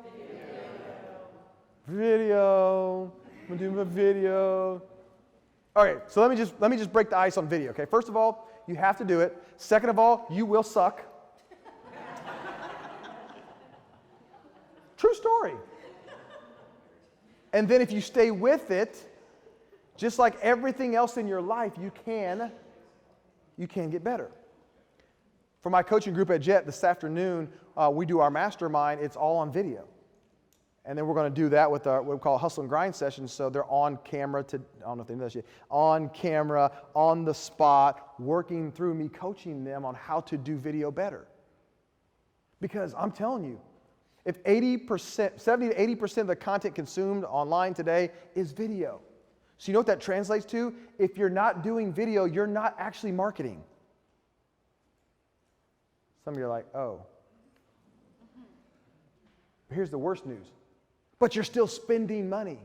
Video. I'm going to do my video. All right, so let me just break the ice on video, okay? First of all, you have to do it. Second of all, you will suck. True story. And then if you stay with it, just like everything else in your life, you can get better. For my coaching group at Jet this afternoon, we do our mastermind. It's all on video. And then we're going to do that with our, what we call hustle and grind sessions. So they're on camera I don't know if they know this yet, on camera, on the spot, working through me, coaching them on how to do video better. Because I'm telling you, if 70 to 80% of the content consumed online today is video. So you know what that translates to? If you're not doing video, you're not actually marketing. Some of you are like, oh. But here's the worst news. But you're still spending money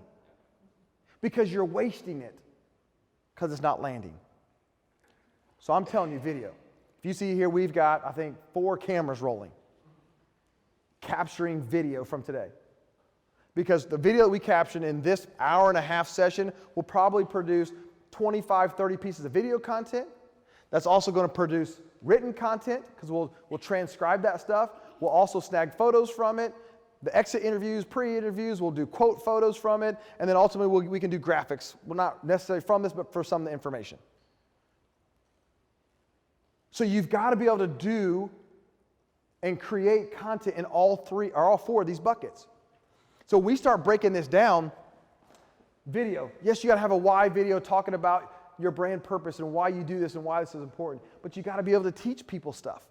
because you're wasting it because it's not landing. So I'm telling you, video. If you see here, we've got, I think, 4 cameras rolling, capturing video from today. Because the video that we caption in this hour-and-a-half session will probably produce 25, 30 pieces of video content. That's also going to produce written content because we'll transcribe that stuff. We'll also snag photos from it. The exit interviews, pre-interviews, we'll do quote photos from it. And then ultimately we can do graphics. Well, not necessarily from this, but for some of the information. So you've got to be able to do and create content in all 4 of these buckets. So we start breaking this down. Video. Yes, you got to have a why video talking about your brand purpose and why you do this and why this is important. But you got to be able to teach people stuff.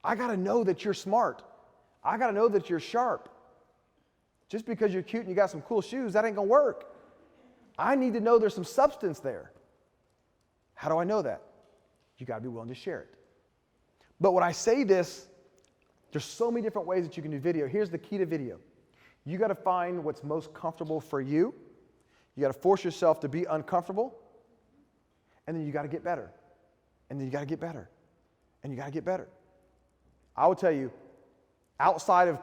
I got to know that you're smart. I got to know that you're sharp. Just because you're cute and you got some cool shoes, that ain't going to work. I need to know there's some substance there. How do I know that? You got to be willing to share it. But when I say this, there's so many different ways that you can do video. Here's the key to video. You got to find what's most comfortable for you. You got to force yourself to be uncomfortable. And then you got to get better. And then you got to get better. And you got to get better. I will tell you, outside of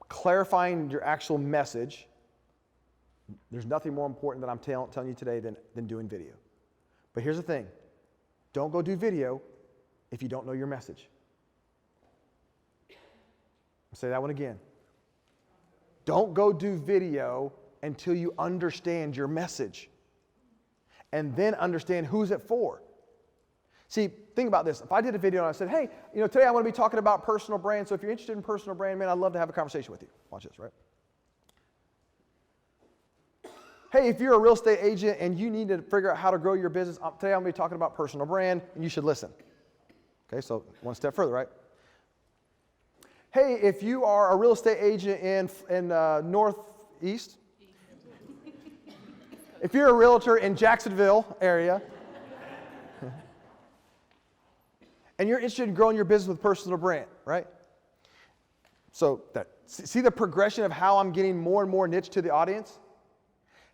clarifying your actual message, there's nothing more important that I'm telling you today than doing video. But here's the thing. Don't go do video if you don't know your message. I'll say that one again. Don't go do video until you understand your message. And then understand who's it for. See, think about this. If I did a video and I said, hey, today I want to be talking about personal brand, so if you're interested in personal brand, man, I'd love to have a conversation with you. Watch this, right? Hey, if you're a real estate agent and you need to figure out how to grow your business, today I'm going to be talking about personal brand, and you should listen. Okay, so one step further, right? Hey, if you are a real estate agent in Northeast, if you're a realtor in Jacksonville area, and you're interested in growing your business with personal brand, right? So see the progression of how I'm getting more and more niche to the audience?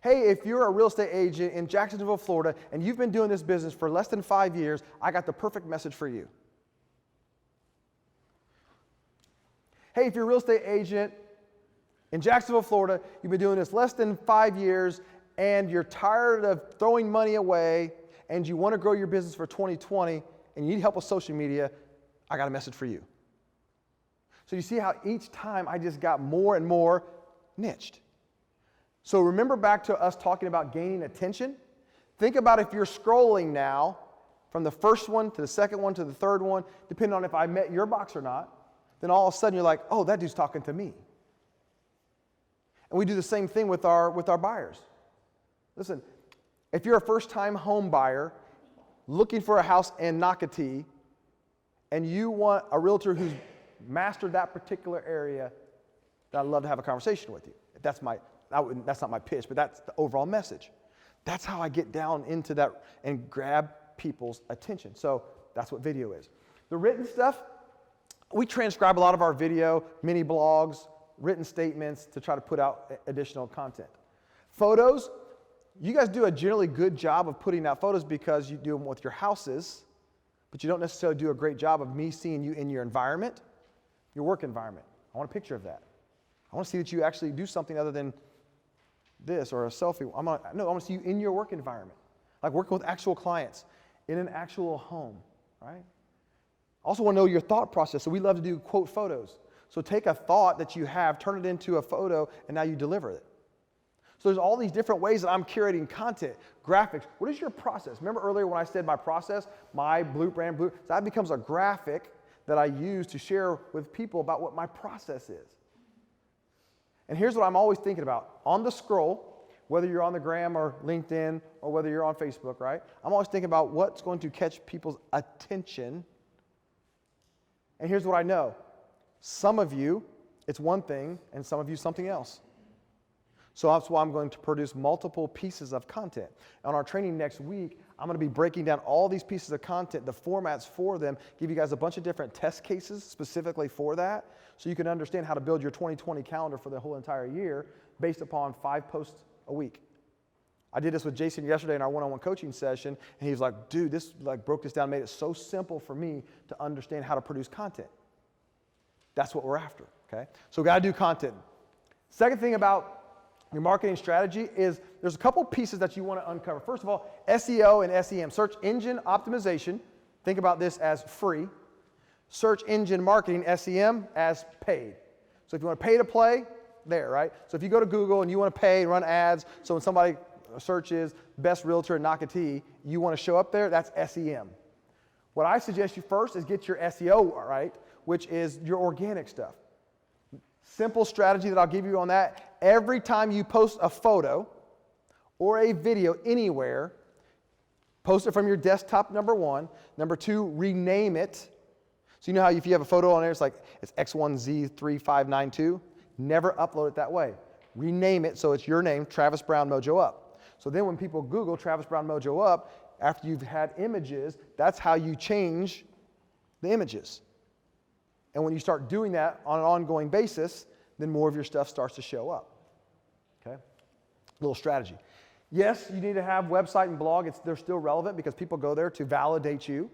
Hey, if you're a real estate agent in Jacksonville, Florida, and you've been doing this business for less than 5 years, I got the perfect message for you. Hey, if you're a real estate agent in Jacksonville, Florida, you've been doing this less than 5 years, and you're tired of throwing money away, and you want to grow your business for 2020, and you need help with social media, I got a message for you. So you see how each time I just got more and more niched. So remember back to us talking about gaining attention? Think about if you're scrolling now from the first one to the second one to the third one, depending on if I met your box or not, then all of a sudden you're like, oh, that dude's talking to me. And we do the same thing with our buyers. Listen, if you're a first-time home buyer looking for a house in Nocatee, and you want a realtor who's mastered that particular area, then I'd love to have a conversation with you. That's not my pitch, but that's the overall message. That's how I get down into that and grab people's attention. So that's what video is. The written stuff, we transcribe a lot of our video, mini blogs, written statements to try to put out additional content. Photos, you guys do a generally good job of putting out photos because you do them with your houses, but you don't necessarily do a great job of me seeing you in your environment, your work environment. I want a picture of that. I want to see that you actually do something other than this or a selfie. I want to see you in your work environment, like working with actual clients in an actual home, right? Also want to know your thought process. So we love to do quote photos. So take a thought that you have, turn it into a photo, and now you deliver it. So there's all these different ways that I'm curating content, graphics. What is your process? Remember earlier when I said my process, my brand blue, so that becomes a graphic that I use to share with people about what my process is. And here's what I'm always thinking about. On the scroll, whether you're on the gram or LinkedIn or whether you're on Facebook, right? I'm always thinking about what's going to catch people's attention. And here's what I know. Some of you, it's one thing, and some of you, something else. So that's why I'm going to produce multiple pieces of content. On our training next week, I'm going to be breaking down all these pieces of content, the formats for them, give you guys a bunch of different test cases specifically for that, so you can understand how to build your 2020 calendar for the whole entire year based upon 5 posts a week. I did this with Jason yesterday in our one-on-one coaching session, and he was like, dude, this broke this down, made it so simple for me to understand how to produce content. That's what we're after, okay? So we got to do content. Second thing about your marketing strategy is there's a couple pieces that you want to uncover. First of all, SEO and SEM, search engine optimization. Think about this as free. Search engine marketing, SEM, as paid. So if you want to pay to play, there, right? So if you go to Google and you want to pay, run ads, so when somebody searches best realtor in Nocatee, you want to show up there, that's SEM. What I suggest you first is get your SEO right, which is your organic stuff. Simple strategy that I'll give you on that. Every time you post a photo or a video anywhere, post it from your desktop, number one. Number two, rename it. So you know how if you have a photo on there, it's like it's X1Z3592. Never upload it that way. Rename it so it's your name, Travis Brown Mojo Up. So then when people Google Travis Brown Mojo Up, after you've had images, that's how you change the images. And when you start doing that on an ongoing basis, then more of your stuff starts to show up. Okay? Little strategy. Yes, you need to have website and blog. They're still relevant because people go there to validate you.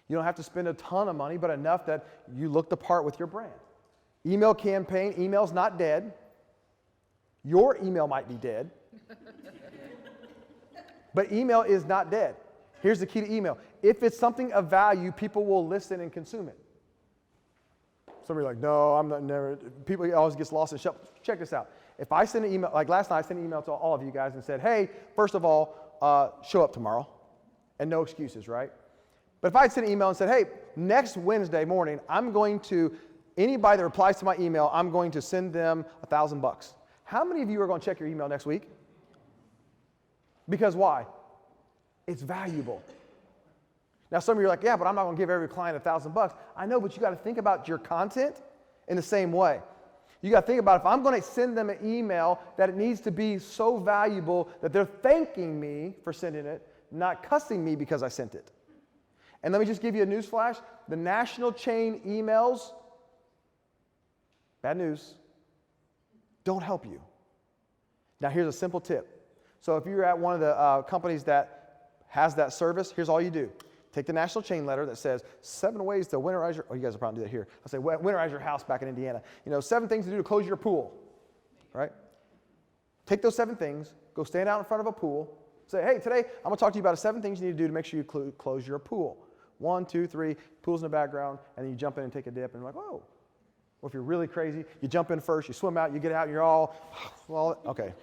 You don't have to spend a ton of money, but enough that you look the part with your brand. Email campaign. Email's not dead. Your email might be dead. But email is not dead. Here's the key to email. If it's something of value, people will listen and consume it. Somebody's like, no, I'm not, never. People always get lost in shuffle. Check this out. If I send an email, like last night, I sent an email to all of you guys and said, hey, first of all, show up tomorrow. And no excuses, right? But if I had sent an email and said, hey, next Wednesday morning, anybody that replies to my email, I'm going to send them $1,000. How many of you are going to check your email next week? Because why? It's valuable. Now some of you are like, yeah, but I'm not going to give every client $1,000. I know, but you got to think about your content in the same way. You got to think about if I'm going to send them an email, that it needs to be so valuable that they're thanking me for sending it, not cussing me because I sent it. And let me just give you a news flash. The national chain emails, bad news, don't help you. Now here's a simple tip. So if you're at one of the companies that has that service, here's all you do. Take the national chain letter that says 7 ways to winterize your, you guys will probably do that here. I say winterize your house back in Indiana. 7 things to do to close your pool, right? Take those 7 things, go stand out in front of a pool, say, hey, today I'm going to talk to you about 7 things you need to do to make sure you close your pool. 1, 2, 3, pool's in the background, and then you jump in and take a dip, and you're like, whoa. Or if you're really crazy, you jump in first, you swim out, you get out, and you're all, well, okay.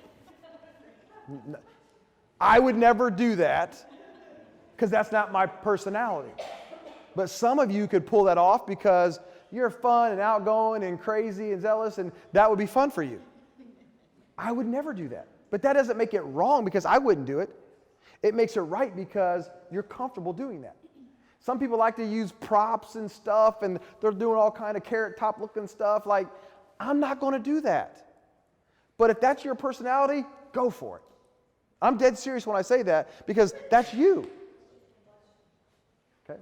I would never do that because that's not my personality. But some of you could pull that off because you're fun and outgoing and crazy and zealous, and that would be fun for you. I would never do that. But that doesn't make it wrong because I wouldn't do it. It makes it right because you're comfortable doing that. Some people like to use props and stuff, and they're doing all kind of carrot top looking stuff. Like, I'm not going to do that. But if that's your personality, go for it. I'm dead serious when I say that because that's you. Okay?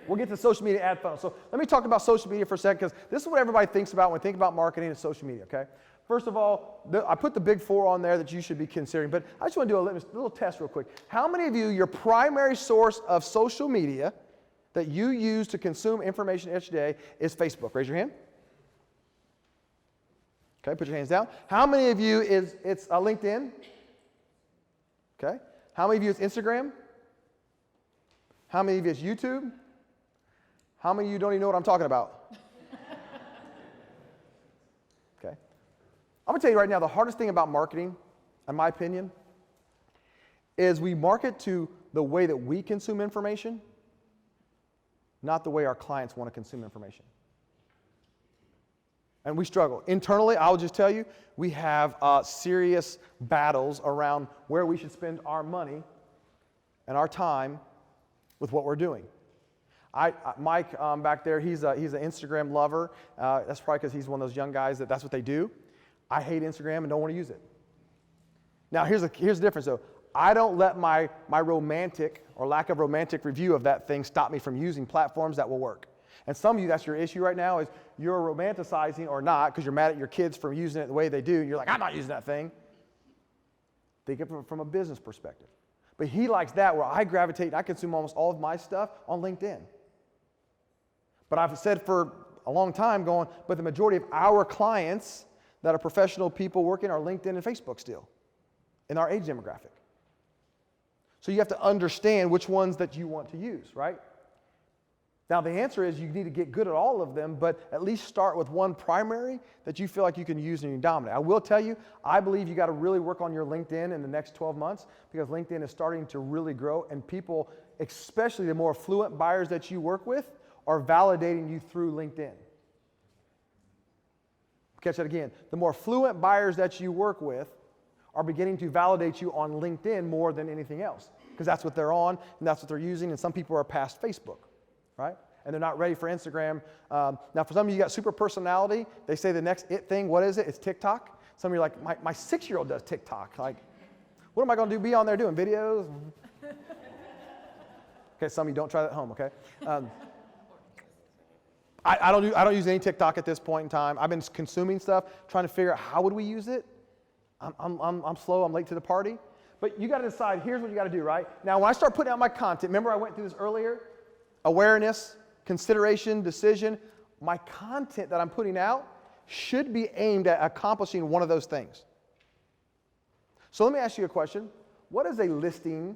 We'll get to social media ad funnel. So let me talk about social media for a second because this is what everybody thinks about when they think about marketing and social media, okay? First of all, I put the big 4 on there that you should be considering, but I just want to do a little test real quick. How many of you, your primary source of social media that you use to consume information each day is Facebook? Raise your hand. Okay, put your hands down. How many of you it's LinkedIn? Okay. How many of you it's Instagram? How many of you it's YouTube? How many of you don't even know what I'm talking about? Okay. I'm going to tell you right now, the hardest thing about marketing, in my opinion, is we market to the way that we consume information, not the way our clients want to consume information. And we struggle. Internally, I'll just tell you, we have serious battles around where we should spend our money and our time with what we're doing. Mike back there, he's an Instagram lover. That's probably because he's one of those young guys that's what they do. I hate Instagram and don't want to use it. Now, here's the difference, though. I don't let my romantic or lack of romantic review of that thing stop me from using platforms that will work. And some of you, that's your issue right now, is you're romanticizing or not because you're mad at your kids for using it the way they do. You're like, I'm not using that thing. Think of it from a business perspective. But he likes that where I gravitate and I consume almost all of my stuff on LinkedIn. But I've said for a long time but the majority of our clients that are professional people working are LinkedIn and Facebook still in our age demographic. So you have to understand which ones that you want to use, right? Now the answer is you need to get good at all of them, but at least start with one primary that you feel like you can use and you dominate. I will tell you, I believe you got to really work on your LinkedIn in the next 12 months because LinkedIn is starting to really grow and people, especially the more affluent buyers that you work with, are validating you through LinkedIn. Catch that again. The more affluent buyers that you work with are beginning to validate you on LinkedIn more than anything else because that's what they're on and that's what they're using, and some people are past Facebook. Right? And they're not ready for Instagram. Now, for some of you got super personality. They say the next it thing, what is it? It's TikTok. Some of you are like, my 6-year-old does TikTok. Like, what am I going to do? Be on there doing videos? Okay, some of you don't try that at home, okay? I don't use any TikTok at this point in time. I've been consuming stuff, trying to figure out how would we use it. I'm slow. I'm late to the party. But you got to decide. Here's what you got to do, right? Now, when I start putting out my content, remember I went through this earlier? Awareness, consideration, decision. My content that I'm putting out should be aimed at accomplishing one of those things. So let me ask you a question. What does a listing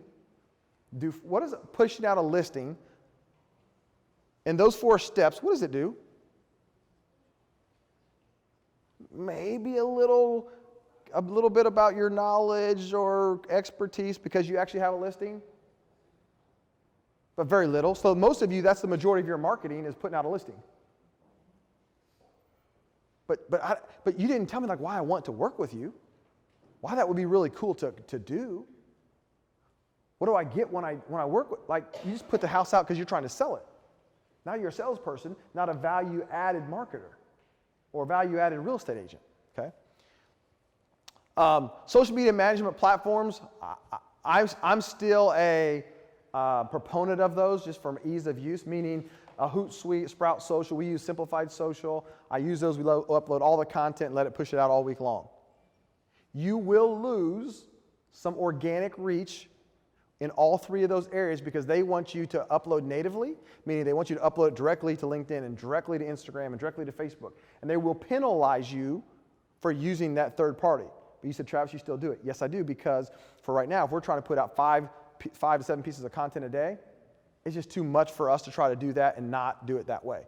do? What does pushing out a listing in those 4 steps, what does it do? Maybe a little bit about your knowledge or expertise because you actually have a listing. but very little. So most of you, that's the majority of your marketing is putting out a listing. But you didn't tell me like why I want to work with you, why that would be really cool to do. What do I get when I work with, like you just put the house out because you're trying to sell it. Now you're a salesperson, not a value-added marketer or value-added real estate agent, okay? Social media management platforms, I'm still a proponent of those just from ease of use, meaning Hootsuite, Sprout Social, we use Simplified Social. I use those, we upload all the content and let it push it out all week long. You will lose some organic reach in all three of those areas because they want you to upload natively, meaning they want you to upload it directly to LinkedIn and directly to Instagram and directly to Facebook. And they will penalize you for using that third party. But you said, Travis, you still do it. Yes, I do, because for right now, if we're trying to put out 5 to 7 pieces of content a day, it's just too much for us to try to do that and not do it that way.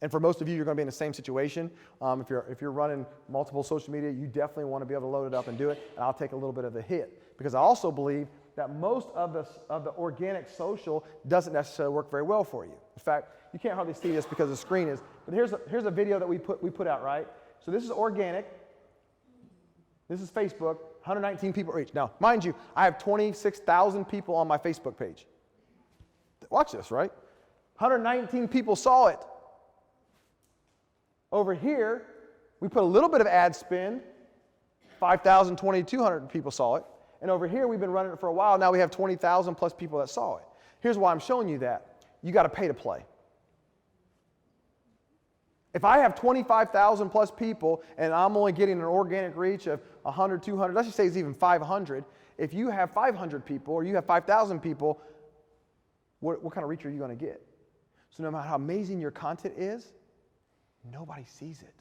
And for most of you, you're going to be in the same situation. If you're running multiple social media, you definitely want to be able to load it up and do it. And I'll take a little bit of the hit because I also believe that most of the organic social doesn't necessarily work very well for you. In fact, you can't hardly see this because the screen is. But here's a video that we put out, right? So this is organic. This is Facebook. 119 people reach. Now, mind you, I have 26,000 people on my Facebook page. Watch this, right? 119 people saw it. Over here, we put a little bit of ad spend. 5,000, 2,200 people saw it. And over here, we've been running it for a while. Now we have 20,000 plus people that saw it. Here's why I'm showing you that. You got to pay to play. If I have 25,000 plus people and I'm only getting an organic reach of 100, 200, let's just say it's even 500. If you have 500 people or you have 5,000 people, what kind of reach are you going to get? So no matter how amazing your content is, nobody sees it.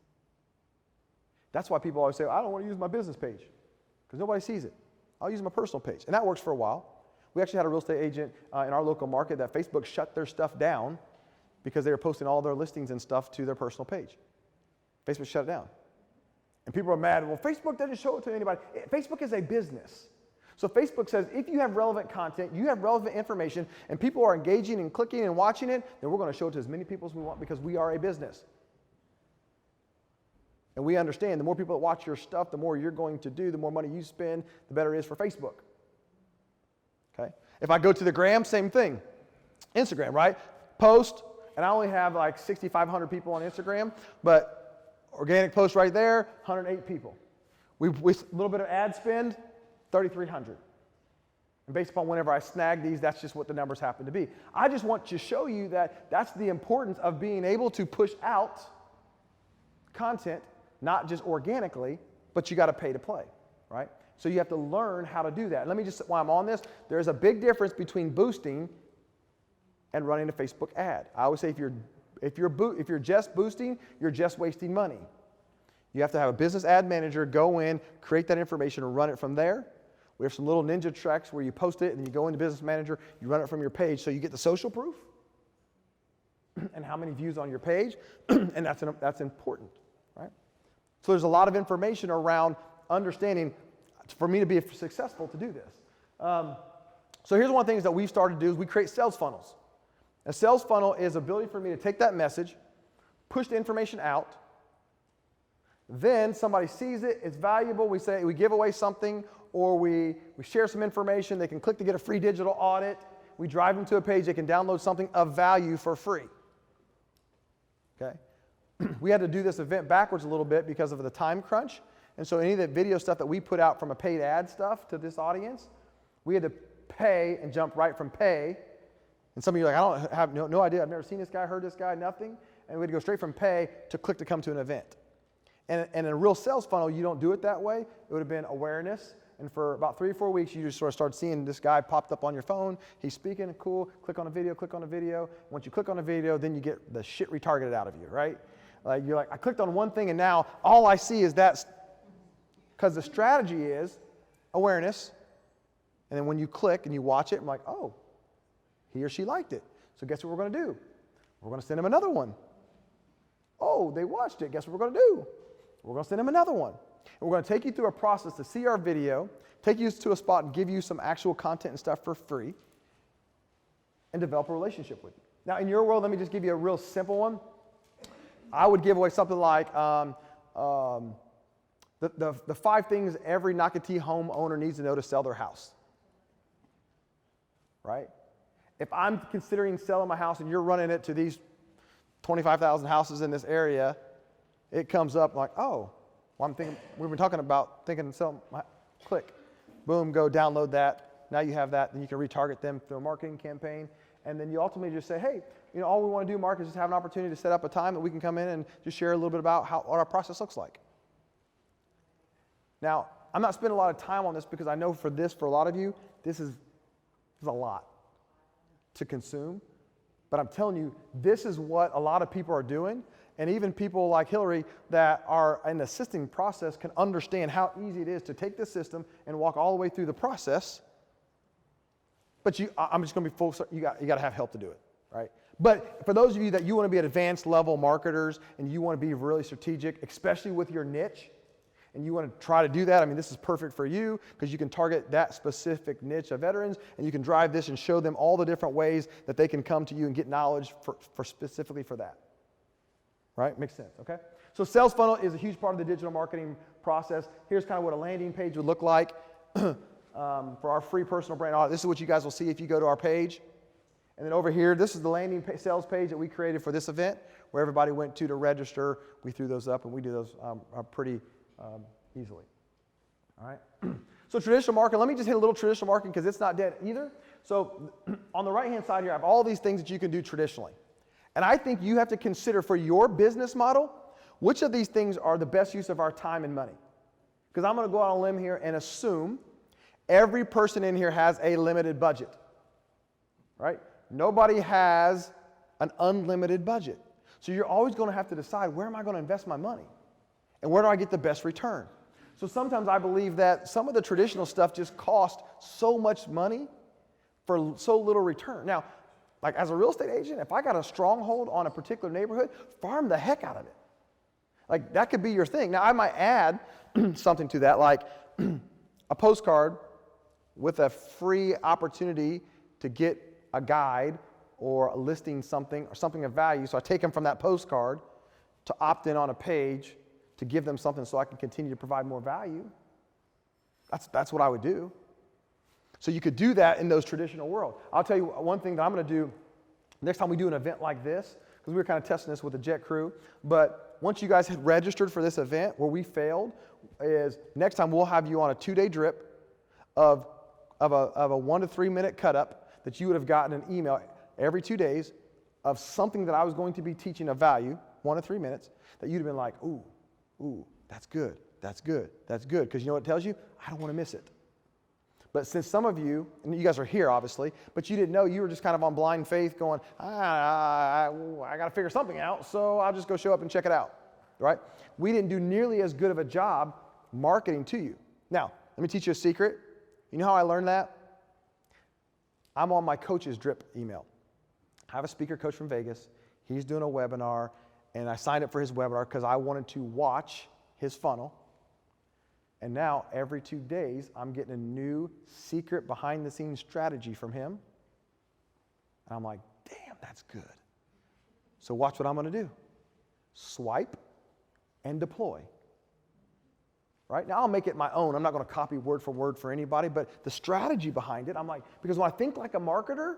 That's why people always say, I don't want to use my business page because nobody sees it. I'll use my personal page. And that works for a while. We actually had a real estate agent in our local market that Facebook shut their stuff down because they were posting all their listings and stuff to their personal page. Facebook shut it down. And people are mad, well, Facebook doesn't show it to anybody. Facebook is a business. So Facebook says if you have relevant content, you have relevant information, and people are engaging and clicking and watching it, then we're going to show it to as many people as we want because we are a business. And we understand the more people that watch your stuff, the more you're going to do, the more money you spend, the better it is for Facebook. Okay? If I go to the gram, same thing. Instagram, right? Post, and I only have like 6,500 people on Instagram, but organic post right there, 108 people. We a little bit of ad spend, 3,300. And based upon whenever I snag these, that's just what the numbers happen to be. I just want to show you that that's the importance of being able to push out content, not just organically, but you got to pay to play, right? So you have to learn how to do that. Let me just, while I'm on this, there's a big difference between boosting and running a Facebook ad. I always say if you're just boosting, you're just wasting money. You have to have a business ad manager go in, create that information, and run it from there. We have some little ninja tricks where you post it, and then you go into Business Manager, you run it from your page, so you get the social proof and how many views on your page, and that's important, right? So there's a lot of information around understanding for me to be successful to do this. So here's one of the things that we've started to do is we create sales funnels. A sales funnel is the ability for me to take that message, push the information out, then somebody sees it, it's valuable, we give away something, or we share some information, they can click to get a free digital audit, we drive them to a page, they can download something of value for free. Okay? We had to do this event backwards a little bit because of the time crunch, and so any of the video stuff that we put out from a paid ad stuff to this audience, we had to pay and jump right from pay. And some of you are like, I don't have no idea, I've never seen this guy, heard this guy, nothing. And we had to go straight from pay to click to come to an event. And in a real sales funnel, you don't do it that way. It would have been awareness. And for about 3 or 4 weeks, you just sort of start seeing this guy popped up on your phone. He's speaking, cool, click on a video, click on a video. Once you click on a video, then you get the shit retargeted out of you, right? Like you're like, I clicked on one thing and now all I see is that, because the strategy is awareness. And then when you click and you watch it, I'm like, oh, he or she liked it. So guess what we're going to do? We're going to send them another one. Oh, they watched it. Guess what we're going to do? We're going to send them another one. And we're going to take you through a process to see our video, take you to a spot and give you some actual content and stuff for free. and develop a relationship with you. Now, in your world, let me just give you a real simple one. I would give away something like the 5 things every Nocatee homeowner needs to know to sell their house. Right? If I'm considering selling my house and you're running it to these 25,000 houses in this area, it comes up like, oh, well, I'm thinking, we've been talking about thinking of selling my, click, boom, go download that. Now you have that, then you can retarget them through a marketing campaign. And then you ultimately just say, hey, all we want to do, Mark, is just have an opportunity to set up a time that we can come in and just share a little bit about what our process looks like. Now, I'm not spending a lot of time on this because I know for a lot of you, this is a lot to consume. But I'm telling you, this is what a lot of people are doing. And even people like Hillary that are in the assisting process can understand how easy it is to take this system and walk all the way through the process. But I'm just going to be full. You got to have help to do it, right? But for those of you that you want to be at advanced level marketers and you want to be really strategic, especially with your niche, and you want to try to do that, I mean, this is perfect for you because you can target that specific niche of veterans and you can drive this and show them all the different ways that they can come to you and get knowledge for specifically for that. Right? Makes sense, okay? So sales funnel is a huge part of the digital marketing process. Here's kind of what a landing page would look like for our free personal brand audit. This is what you guys will see if you go to our page. And then over here, this is the landing sales page that we created for this event where everybody went to register. We threw those up and we do those pretty easily. All right? So traditional marketing, let me just hit a little traditional marketing because it's not dead either. So on the right-hand side here, I have all these things that you can do traditionally. And I think you have to consider for your business model, which of these things are the best use of our time and money? Because I'm going to go out on a limb here and assume every person in here has a limited budget. Right? Nobody has an unlimited budget. So you're always going to have to decide, where am I going to invest my money? And where do I get the best return? So sometimes I believe that some of the traditional stuff just costs so much money for so little return. Now, like as a real estate agent, if I got a stronghold on a particular neighborhood, farm the heck out of it. Like that could be your thing. Now I might add something to that, like a postcard with a free opportunity to get a guide or a listing something or something of value. So I take them from that postcard to opt in on a page to give them something so I can continue to provide more value. That's what I would do. So you could do that in those traditional world. I'll tell you one thing that I'm going to do next time we do an event like this, because we were kind of testing this with the jet crew, but once you guys had registered for this event where we failed, is next time we'll have you on a 2-day drip of a 1 to 3 minute cut up that you would have gotten an email every 2 days of something that I was going to be teaching of value, 1 to 3 minutes, that you'd have been like, ooh, that's good, that's good, that's good. Because you know what it tells you? I don't want to miss it. But since some of you, and you guys are here obviously, but you didn't know, you were just kind of on blind faith going, I got to figure something out, so I'll just go show up and check it out, right? We didn't do nearly as good of a job marketing to you. Now, let me teach you a secret. You know how I learned that? I'm on my coach's drip email. I have a speaker coach from Vegas. He's doing a webinar, and I signed up for his webinar because I wanted to watch his funnel. And now, every 2 days, I'm getting a new secret behind-the-scenes strategy from him. And I'm like, damn, that's good. So watch what I'm going to do. Swipe and deploy. Right? Now, I'll make it my own. I'm not going to copy word for anybody, but the strategy behind it, I'm like, because when I think like a marketer,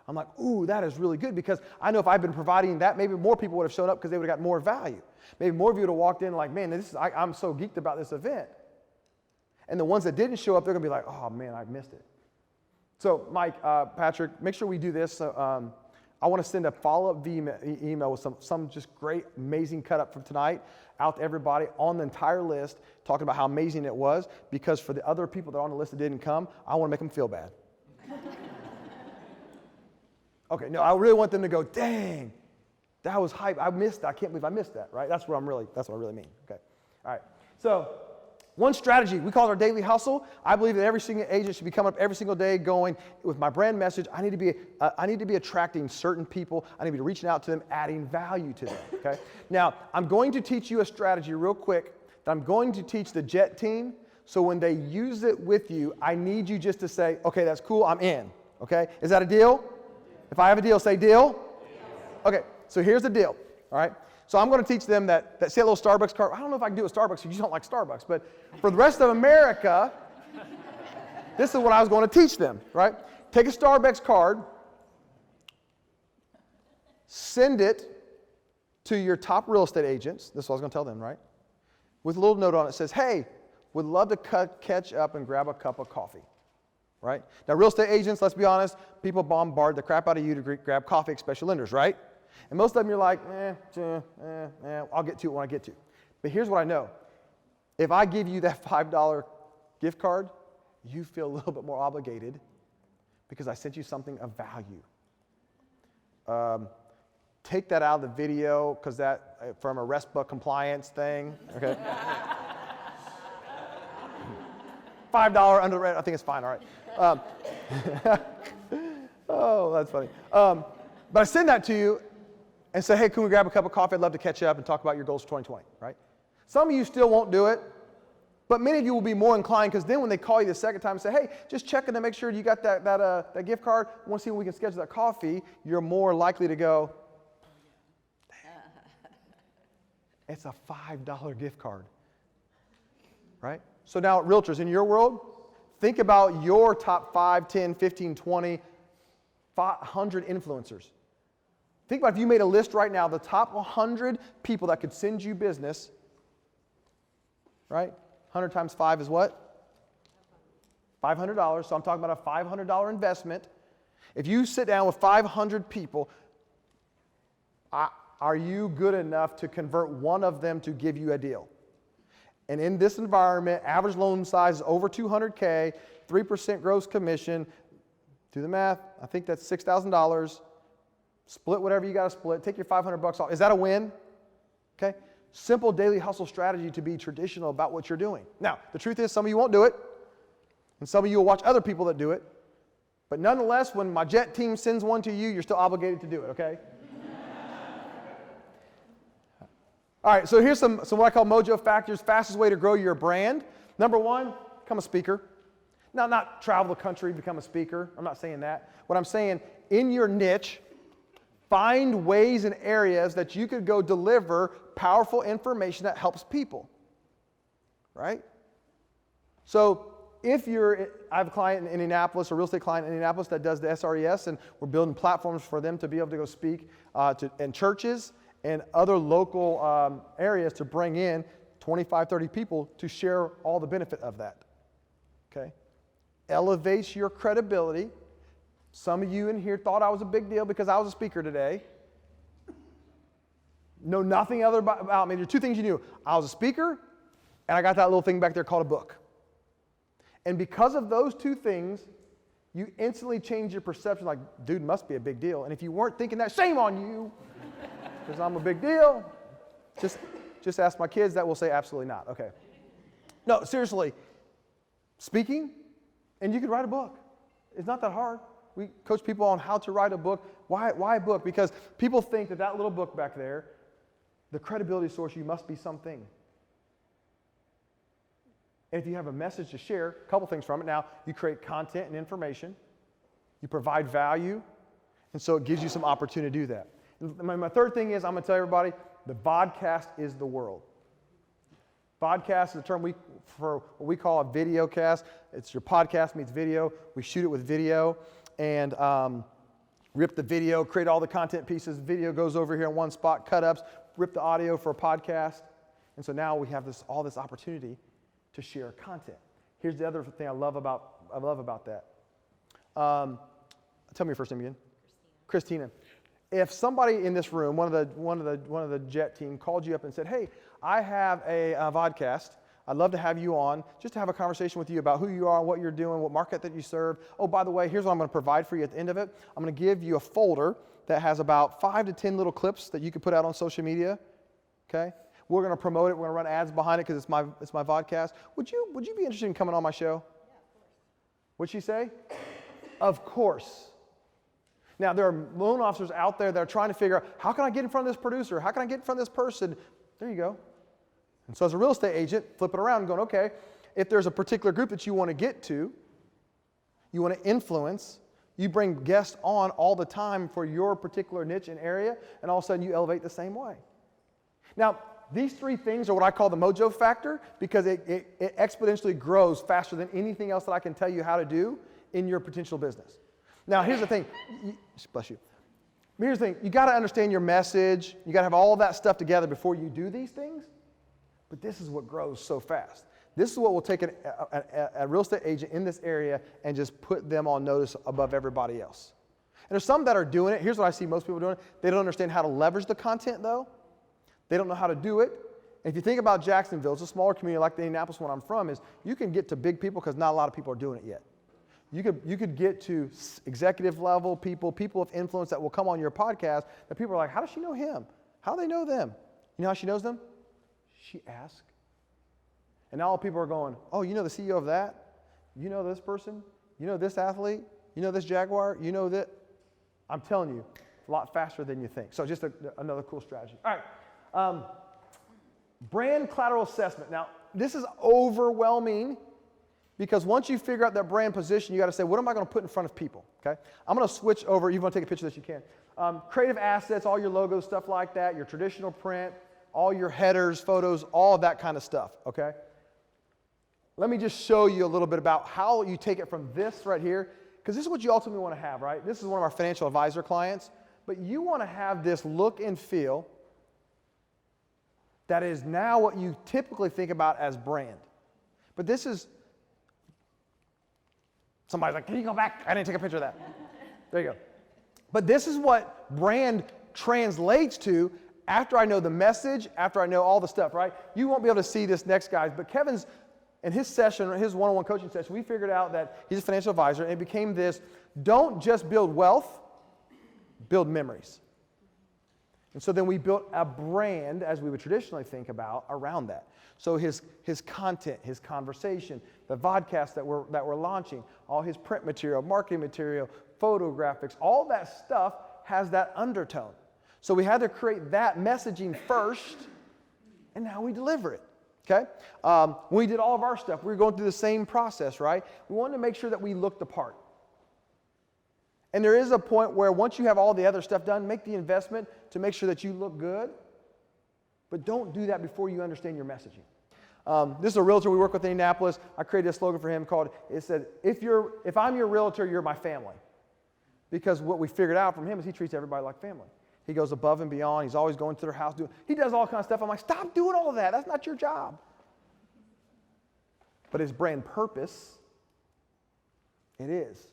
I'm like, ooh, that is really good, because I know if I've been providing that, maybe more people would have shown up because they would have got more value. Maybe more of you would have walked in like, man, I'm so geeked about this event. And the ones that didn't show up, they're going to be like, oh, man, I missed it. So, Mike, Patrick, make sure we do this. I want to send a follow-up email with some just great, amazing cut-up from tonight out to everybody on the entire list, talking about how amazing it was, because for the other people that are on the list that didn't come, I want to make them feel bad. Okay, no, I really want them to go, dang, that was hype. I missed that. I can't believe I missed that, right? That's what I really mean. Okay, all right. So, one strategy, we call it our daily hustle. I believe that every single agent should be coming up every single day going, with my brand message, I need to be attracting certain people. I need to be reaching out to them, adding value to them, okay? Now, I'm going to teach you a strategy real quick that I'm going to teach the Jet team, so when they use it with you, I need you just to say, okay, that's cool, I'm in, okay? Is that a deal? If I have a deal, say deal. Okay, so here's the deal, all right? So I'm going to teach them that see that little Starbucks card? I don't know if I can do a Starbucks because you don't like Starbucks, but for the rest of America, this is what I was going to teach them, right? Take a Starbucks card, send it to your top real estate agents. This is what I was going to tell them, right? With a little note on it that says, hey, would love to catch up and grab a cup of coffee, right? Now, real estate agents, let's be honest, people bombard the crap out of you to grab coffee, especially lenders, right? And most of them you're like, I'll get to it when I get to. But here's what I know. If I give you that $5 gift card, you feel a little bit more obligated because I sent you something of value. Take that out of the video because that from a RESPA compliance thing, okay? $5 under the red, I think it's fine, all right. Oh, that's funny. But I send that to you and say, hey, can we grab a cup of coffee? I'd love to catch up and talk about your goals for 2020, right? Some of you still won't do it, but many of you will be more inclined because then when they call you the second time and say, hey, just checking to make sure you got that gift card, I want to see when we can schedule that coffee, you're more likely to go, it's a $5 gift card, right? So now, realtors, in your world, think about your top 5, 10, 15, 20, 100 influencers. Think about if you made a list right now, the top 100 people that could send you business, right? 100 times 5 is what? $500. So I'm talking about a $500 investment. If you sit down with 500 people, are you good enough to convert one of them to give you a deal? And in this environment, average loan size is over $200K, 3% gross commission. Do the math. I think that's $6,000. Split whatever you got to split. Take your $500 off. Is that a win? Okay. Simple daily hustle strategy to be traditional about what you're doing. Now, the truth is some of you won't do it, and some of you will watch other people that do it. But nonetheless, when my jet team sends one to you, you're still obligated to do it, okay? All right, so here's some what I call Mojo factors, fastest way to grow your brand. Number 1, become a speaker. Now, not travel the country, become a speaker. I'm not saying that. What I'm saying, in your niche, find ways and areas that you could go deliver powerful information that helps people, right? So if I have a client in Indianapolis, a real estate client in Indianapolis that does the SRES, and we're building platforms for them to be able to go speak in churches and other local areas to bring in 25, 30 people to share all the benefit of that, okay? Elevates your credibility. Some of you in here thought I was a big deal because I was a speaker today. Know nothing other about me. There are 2 things you knew. I was a speaker, and I got that little thing back there called a book. And because of those 2 things, you instantly change your perception like, dude, must be a big deal. And if you weren't thinking that, shame on you, because I'm a big deal. Just ask my kids. That will say absolutely not. Okay. No, seriously. Speaking, and you could write a book. It's not that hard. We coach people on how to write a book. Why a book? Because people think that little book back there, the credibility source, you must be something. And if you have a message to share, a couple things from it. Now, you create content and information. You provide value. And so it gives you some opportunity to do that. And my third thing is, I'm going to tell everybody, the vodcast is the world. Vodcast is a term for what we call a video cast. It's your podcast meets video. We shoot it with video and rip the video, create all the content pieces. Video goes over here in one spot, cut-ups, rip the audio for a podcast. And so now we have all this opportunity to share content. Here's the other thing I love about that. Tell me your first name again. Christina. If somebody in this room, one of the jet team, called you up and said, "Hey, I have a vodcast. I'd love to have you on, just to have a conversation with you about who you are, what you're doing, what market that you serve. Oh, by the way, here's what I'm going to provide for you at the end of it. I'm going to give you a folder that has about 5 to 10 little clips that you can put out on social media. Okay, we're going to promote it. We're going to run ads behind it because it's my vodcast. Would you be interested in coming on my show?" Yeah, of course. What'd she say? Of course. Now, there are loan officers out there that are trying to figure out, how can I get in front of this producer? How can I get in front of this person? There you go. And so as a real estate agent, flip it around and going, okay, if there's a particular group that you want to get to, you want to influence, You bring guests on all the time for your particular niche and area, and all of a sudden you elevate the same way. Now, these three things are what I call the Mojo factor because it exponentially grows faster than anything else that I can tell you how to do in your potential business. Now, here's the thing. Bless you. Here's the thing. You got to understand your message. You got to have all that stuff together before you do these things. But this is what grows so fast. This is what will take a real estate agent in this area and just put them on notice above everybody else. And there's some that are doing it. Here's what I see most people doing. They don't understand how to leverage the content, though. They don't know how to do it. And if you think about Jacksonville, it's a smaller community like the Indianapolis one I'm from, is you can get to big people because not a lot of people are doing it yet. You could get to executive level people of influence that will come on your podcast that people are like, how does she know him? How do they know them? You know how she knows them? She asked. And now all people are going, oh, you know the CEO of that? You know this person? You know this athlete? You know this Jaguar? You know that? I'm telling you, a lot faster than you think. So just another cool strategy. All right. Brand collateral assessment. Now, this is overwhelming because once you figure out that brand position, you got to say, what am I going to put in front of people? Okay. I'm going to switch over. You want to take a picture of this, you can. Creative assets, all your logos, stuff like that, your traditional print, all your headers, photos, all of that kind of stuff. Okay. Let me just show you a little bit about how you take it from this right here, because this is what you ultimately want to have, right? This is one of our financial advisor clients, but you want to have this look and feel that is now what you typically think about as brand. But this is, somebody's like, can you go back? I didn't take a picture of that. There you go. But this is what brand translates to after I know the message, after I know all the stuff, right? You won't be able to see this next, guys, but Kevin's, in his session, his one-on-one coaching session, we figured out that he's a financial advisor, and it became this, don't just build wealth, build memories. And so then we built a brand, as we would traditionally think about, around that. So his content, his conversation, the vodcast that we're launching, all his print material, marketing material, photographics, all that stuff has that undertone. So we had to create that messaging first, and now we deliver it. Okay? When we did all of our stuff, we were going through the same process, right? We wanted to make sure that we looked the part. And there is a point where once you have all the other stuff done, make the investment to make sure that you look good. But don't do that before you understand your messaging. This is a realtor we work with in Indianapolis. I created a slogan for him it said, if I'm your realtor, you're my family. Because what we figured out from him is he treats everybody like family. He goes above and beyond. He's always going to their house. He does all kinds of stuff. I'm like, stop doing all of that. That's not your job. But his brand purpose, it is.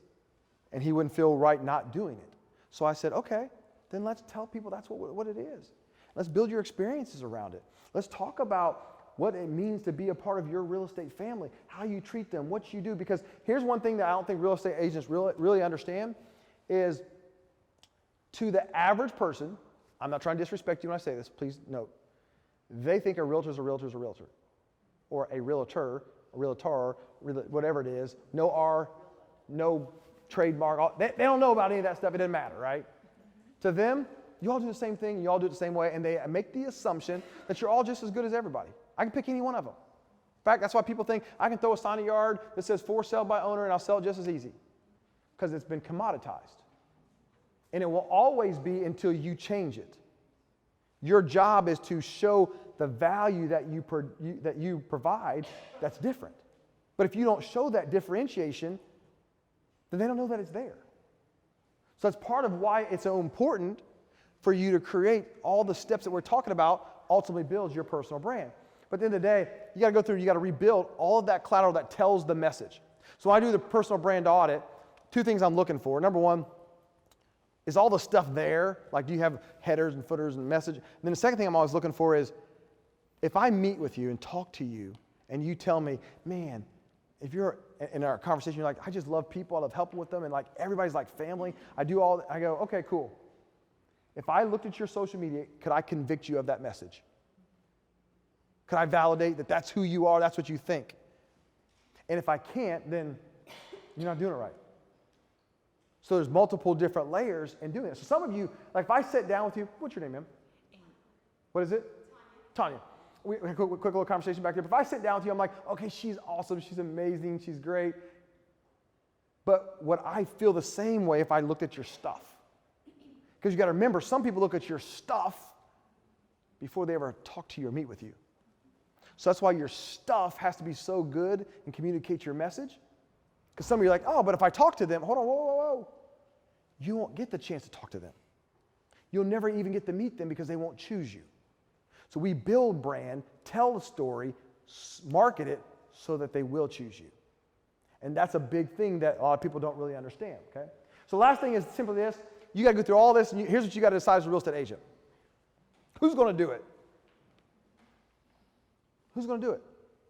And he wouldn't feel right not doing it. So I said, okay, then let's tell people that's what it is. Let's build your experiences around it. Let's talk about what it means to be a part of your real estate family, how you treat them, what you do. Because here's one thing that I don't think real estate agents really understand is, to the average person, I'm not trying to disrespect you when I say this, please note, they think a realtor is a realtor is a realtor. Or a realtor, whatever it is, no R, no trademark. They don't know about any of that stuff. It doesn't matter, right? To them, you all do the same thing, you all do it the same way, and they make the assumption that you're all just as good as everybody. I can pick any one of them. In fact, that's why people think I can throw a sign in a yard that says for sale by owner and I'll sell it just as easy. Because it's been commoditized. And it will always be until you change it. Your job is to show the value that you provide that's different. But if you don't show that differentiation, then they don't know that it's there. So that's part of why it's so important for you to create all the steps that we're talking about, ultimately builds your personal brand. But at the end of the day, you got to go through, you got to rebuild all of that collateral that tells the message. So when I do the personal brand audit, two things I'm looking for. Number one, is all the stuff there? Like, do you have headers and footers and message? And then the second thing I'm always looking for is, if I meet with you and talk to you, and you tell me, man, if you're in our conversation, you're like, I just love people, I love helping with them, and like everybody's like family. I go, okay, cool. If I looked at your social media, could I convict you of that message? Could I validate that that's who you are, that's what you think? And if I can't, then you're not doing it right. So there's multiple different layers in doing it. So some of you, like if I sit down with you, what's your name, ma'am? What is it? Tanya. We had a quick little conversation back there. But if I sit down with you, I'm like, okay, she's awesome, she's amazing, she's great. But would I feel the same way if I looked at your stuff? Because you got to remember, some people look at your stuff before they ever talk to you or meet with you. So that's why your stuff has to be so good and communicate your message. Because some of you are like, oh, but if I talk to them, hold on, whoa. You won't get the chance to talk to them. You'll never even get to meet them because they won't choose you. So we build brand, tell the story, market it so that they will choose you. And that's a big thing that a lot of people don't really understand, okay? So the last thing is simply this. You got to go through all this, and here's what you got to decide as a real estate agent. Who's going to do it? Who's going to do it?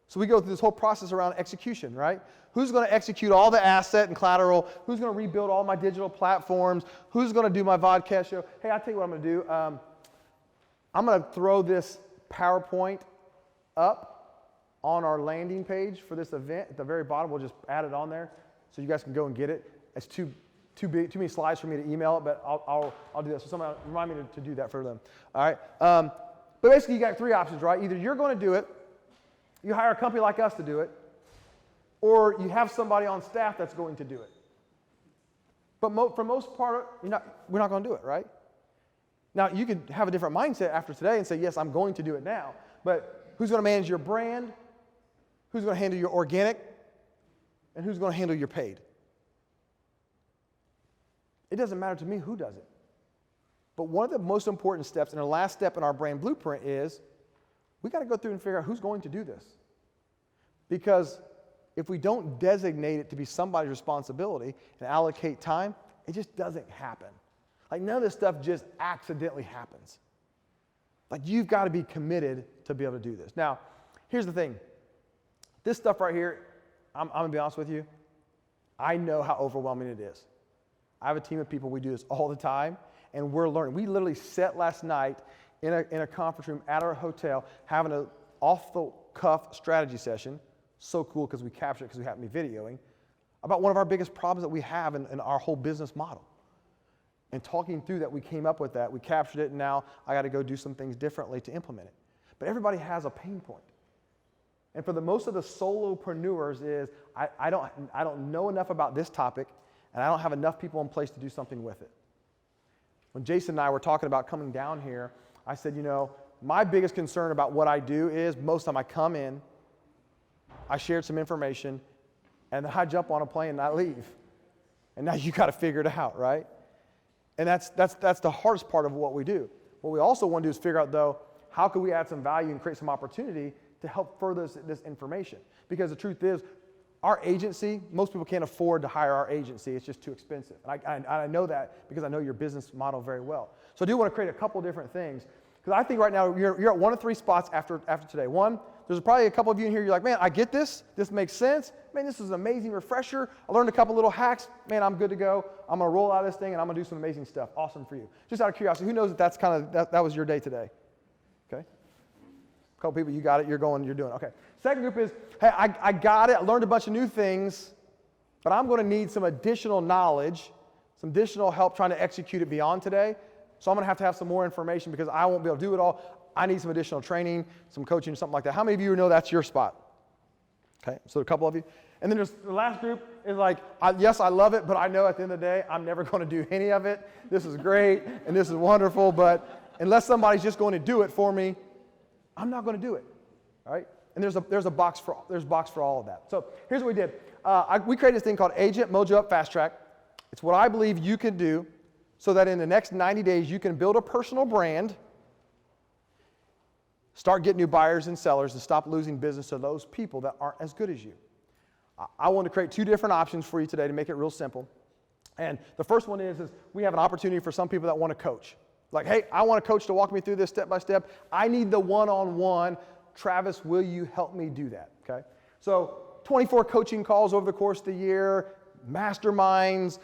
So we go through this whole process around execution, right? Who's going to execute all the asset and collateral? Who's going to rebuild all my digital platforms? Who's going to do my vodcast show? Hey, I'll tell you what I'm going to do. I'm going to throw this PowerPoint up on our landing page for this event. At the very bottom, we'll just add it on there so you guys can go and get it. It's too many slides for me to email it, but I'll do that. So somebody remind me to do that for them. All right. But basically, you got three options, right? Either you're going to do it, you hire a company like us to do it, or you have somebody on staff that's going to do it. But for most part, we're not going to do it, right? Now, you could have a different mindset after today and say, yes, I'm going to do it now. But who's going to manage your brand? Who's going to handle your organic? And who's going to handle your paid? It doesn't matter to me who does it. But one of the most important steps, and the last step in our brand blueprint is, we got to go through and figure out who's going to do this. Because if we don't designate it to be somebody's responsibility and allocate time, it just doesn't happen. Like none of this stuff just accidentally happens. Like you've got to be committed to be able to do this. Now, here's the thing. This stuff right here, I'm going to be honest with you, I know how overwhelming it is. I have a team of people, we do this all the time, and we're learning. We literally sat last night in a conference room at our hotel having an off-the-cuff strategy session. So cool because we captured it because we happen to be videoing, about one of our biggest problems that we have in our whole business model. And talking through that, we came up with that. We captured it, and now I got to go do some things differently to implement it. But everybody has a pain point. And for most of the solopreneurs is, I don't know enough about this topic, and I don't have enough people in place to do something with it. When Jason and I were talking about coming down here, I said, my biggest concern about what I do is most of the time I come in, I shared some information, and then I jump on a plane and I leave. And now you got to figure it out, right? And that's the hardest part of what we do. What we also want to do is figure out, though, how can we add some value and create some opportunity to help further this information? Because the truth is, our agency, most people can't afford to hire our agency. It's just too expensive. And I know that because I know your business model very well. So I do want to create a couple different things. Because I think right now you're at one of three spots after today. One, there's probably a couple of you in here, you're like, man, I get this. This makes sense. Man, this is an amazing refresher. I learned a couple little hacks. Man, I'm good to go. I'm going to roll out this thing, and I'm going to do some amazing stuff. Awesome for you. Just out of curiosity, who knows that was your day today? Okay. A couple people, you got it. You're doing. Okay. Second group is, hey, I got it. I learned a bunch of new things, but I'm going to need some additional knowledge, some additional help trying to execute it beyond today. So I'm going to have some more information because I won't be able to do it all. I need some additional training, some coaching, something like that. How many of you know that's your spot? Okay, so a couple of you. And then there's the last group is like, yes, I love it, but I know at the end of the day, I'm never going to do any of it. This is great, and this is wonderful, but unless somebody's just going to do it for me, I'm not going to do it, all right? And there's a box for all of that. So here's what we did. We created this thing called Agent Mojo Up Fast Track. It's what I believe you can do so that in the next 90 days, you can build a personal brand, start getting new buyers and sellers, and stop losing business to those people that aren't as good as you. I want to create two different options for you today to make it real simple. And the first one is we have an opportunity for some people that want to coach. Like, hey, I want a coach to walk me through this step by step. I need the one-on-one. Travis, will you help me do that? Okay. So 24 coaching calls over the course of the year, masterminds,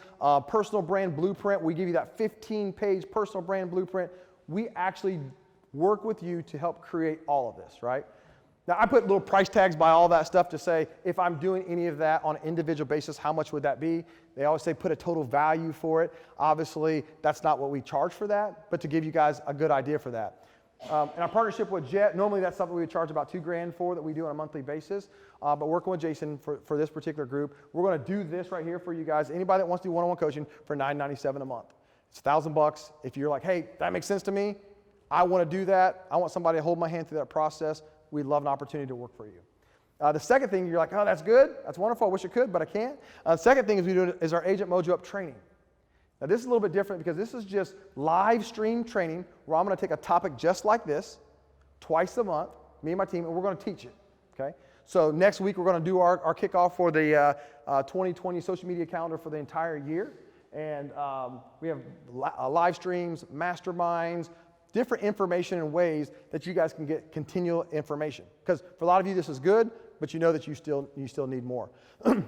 personal brand blueprint. We give you that 15-page personal brand blueprint. We actually work with you to help create all of this, right? Now, I put little price tags by all that stuff to say, if I'm doing any of that on an individual basis, how much would that be? They always say put a total value for it. Obviously, that's not what we charge for that, but to give you guys a good idea for that. In our partnership with Jet, normally that's something we would charge about $2,000 for that we do on a monthly basis. But working with Jason for this particular group, we're going to do this right here for you guys. Anybody that wants to do one-on-one coaching for $997 a month. It's $1,000. If you're like, hey, that makes sense to me, I want to do that, I want somebody to hold my hand through that process, we'd love an opportunity to work for you. The second thing, you're like, oh, that's good, that's wonderful, I wish I could, but I can't. The second thing is we do is our Agent Mojo Up training. Now this is a little bit different because this is just live stream training where I'm going to take a topic just like this twice a month, me and my team, and we're going to teach it, okay? So next week we're going to do our kickoff for the 2020 social media calendar for the entire year. And we have live streams, masterminds, different information and ways that you guys can get continual information. Because for a lot of you this is good, but you know that you still need more.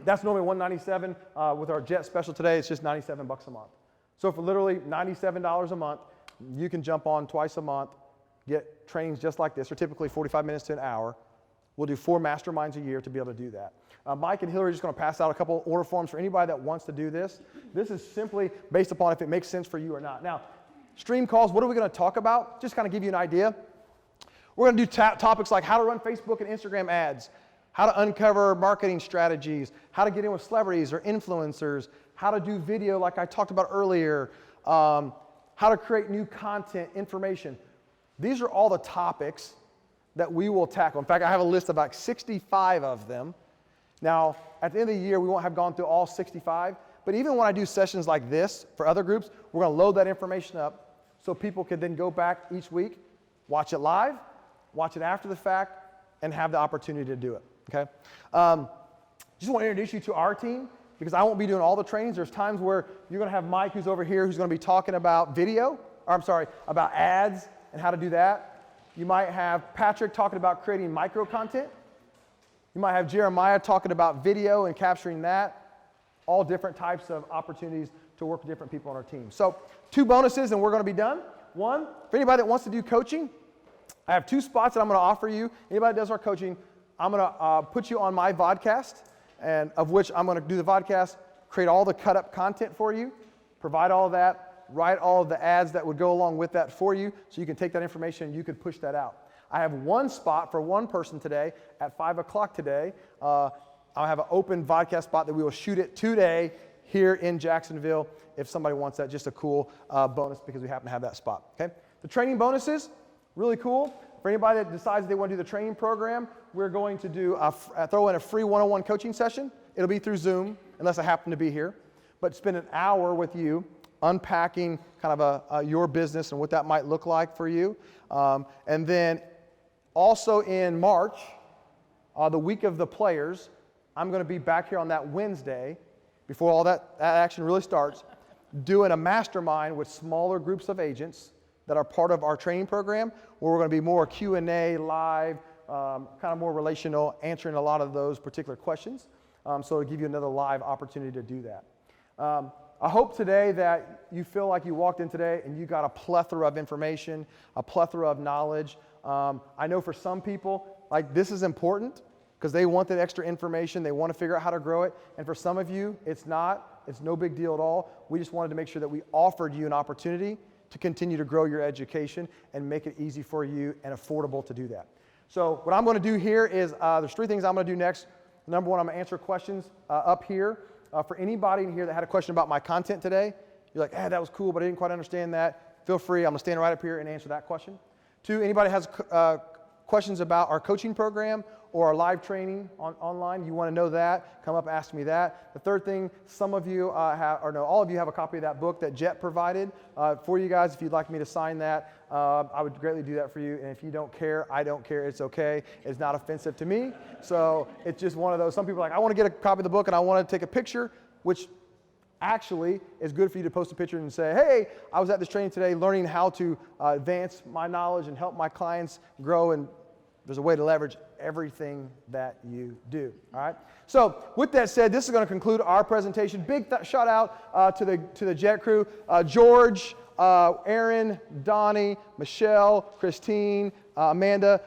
That's normally $197. With our Jet special today, it's just $97 a month. So for literally $97 a month, you can jump on twice a month, get trainings just like this. They're typically 45 minutes to an hour. We'll do 4 masterminds a year to be able to do that. Mike and Hillary are just going to pass out a couple order forms for anybody that wants to do this. This is simply based upon if it makes sense for you or not. Now, stream calls, what are we going to talk about? Just kind of give you an idea. We're going to do topics like how to run Facebook and Instagram ads, how to uncover marketing strategies, how to get in with celebrities or influencers, how to do video like I talked about earlier, how to create new content, information. These are all the topics that we will tackle. In fact, I have a list of about 65 of them. Now, at the end of the year, we won't have gone through all 65, but even when I do sessions like this for other groups, we're going to load that information up so people can then go back each week, watch it live, watch it after the fact, and have the opportunity to do it, okay? Just want to introduce you to our team because I won't be doing all the trainings. There's times where you're going to have Mike who's over here who's going to be talking about about ads and how to do that. You might have Patrick talking about creating micro content. You might have Jeremiah talking about video and capturing that. All different types of opportunities to work with different people on our team. So 2 bonuses and we're going to be done. One, for anybody that wants to do coaching, I have 2 spots that I'm going to offer you. Anybody that does our coaching, I'm going to put you on my vodcast, and of which I'm going to do the vodcast, create all the cut up content for you, provide all of that, write all of the ads that would go along with that for you so you can take that information and you can push that out. I have 1 spot for 1 person today at 5 o'clock today. I'll have an open vodcast spot that we will shoot it today here in Jacksonville if somebody wants that. Just a cool bonus because we happen to have that spot. Okay. The training bonuses, really cool. For anybody that decides they want to do the training program, we're going to do throw in a free one-on-one coaching session. It'll be through Zoom unless I happen to be here. But spend an hour with you unpacking kind of your business and what that might look like for you. And then also in March, the week of the players, I'm going to be back here on that Wednesday before all that action really starts, doing a mastermind with smaller groups of agents that are part of our training program, where we're going to be more Q&A, live, kind of more relational, answering a lot of those particular questions. So it'll give you another live opportunity to do that. I hope today that you feel like you walked in today and you got a plethora of information, a plethora of knowledge. I know for some people, like this is important because they want that extra information. They want to figure out how to grow it. And for some of you, it's not. It's no big deal at all. We just wanted to make sure that we offered you an opportunity to continue to grow your education and make it easy for you and affordable to do that. So what I'm going to do here is there's 3 things I'm going to do next. Number 1, I'm going to answer questions up here. For anybody in here that had a question about my content today, you're like, that was cool, but I didn't quite understand that. Feel free. I'm going to stand right up here and answer that question. 2, anybody has questions about our coaching program or our live training online, you want to know that, come up, ask me that. The 3rd thing, some of you all of you have a copy of that book that Jet provided for you guys. If you'd like me to sign that, I would greatly do that for you. And if you don't care, I don't care. It's okay. It's not offensive to me. So it's just one of those. Some people are like, I want to get a copy of the book and I want to take a picture, which actually is good for you to post a picture and say, hey, I was at this training today learning how to advance my knowledge and help my clients grow, and there's a way to leverage everything that you do, all right? So with that said, this is going to conclude our presentation. Big shout out to the Jet crew, George, Aaron, Donnie, Michelle, Christine, Amanda,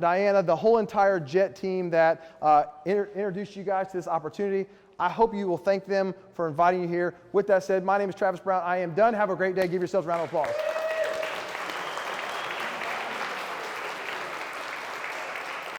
Diana, the whole entire Jet team that introduced you guys to this opportunity. I hope you will thank them for inviting you here. With that said, my name is Travis Brown. I am done. Have a great day. Give yourselves a round of applause.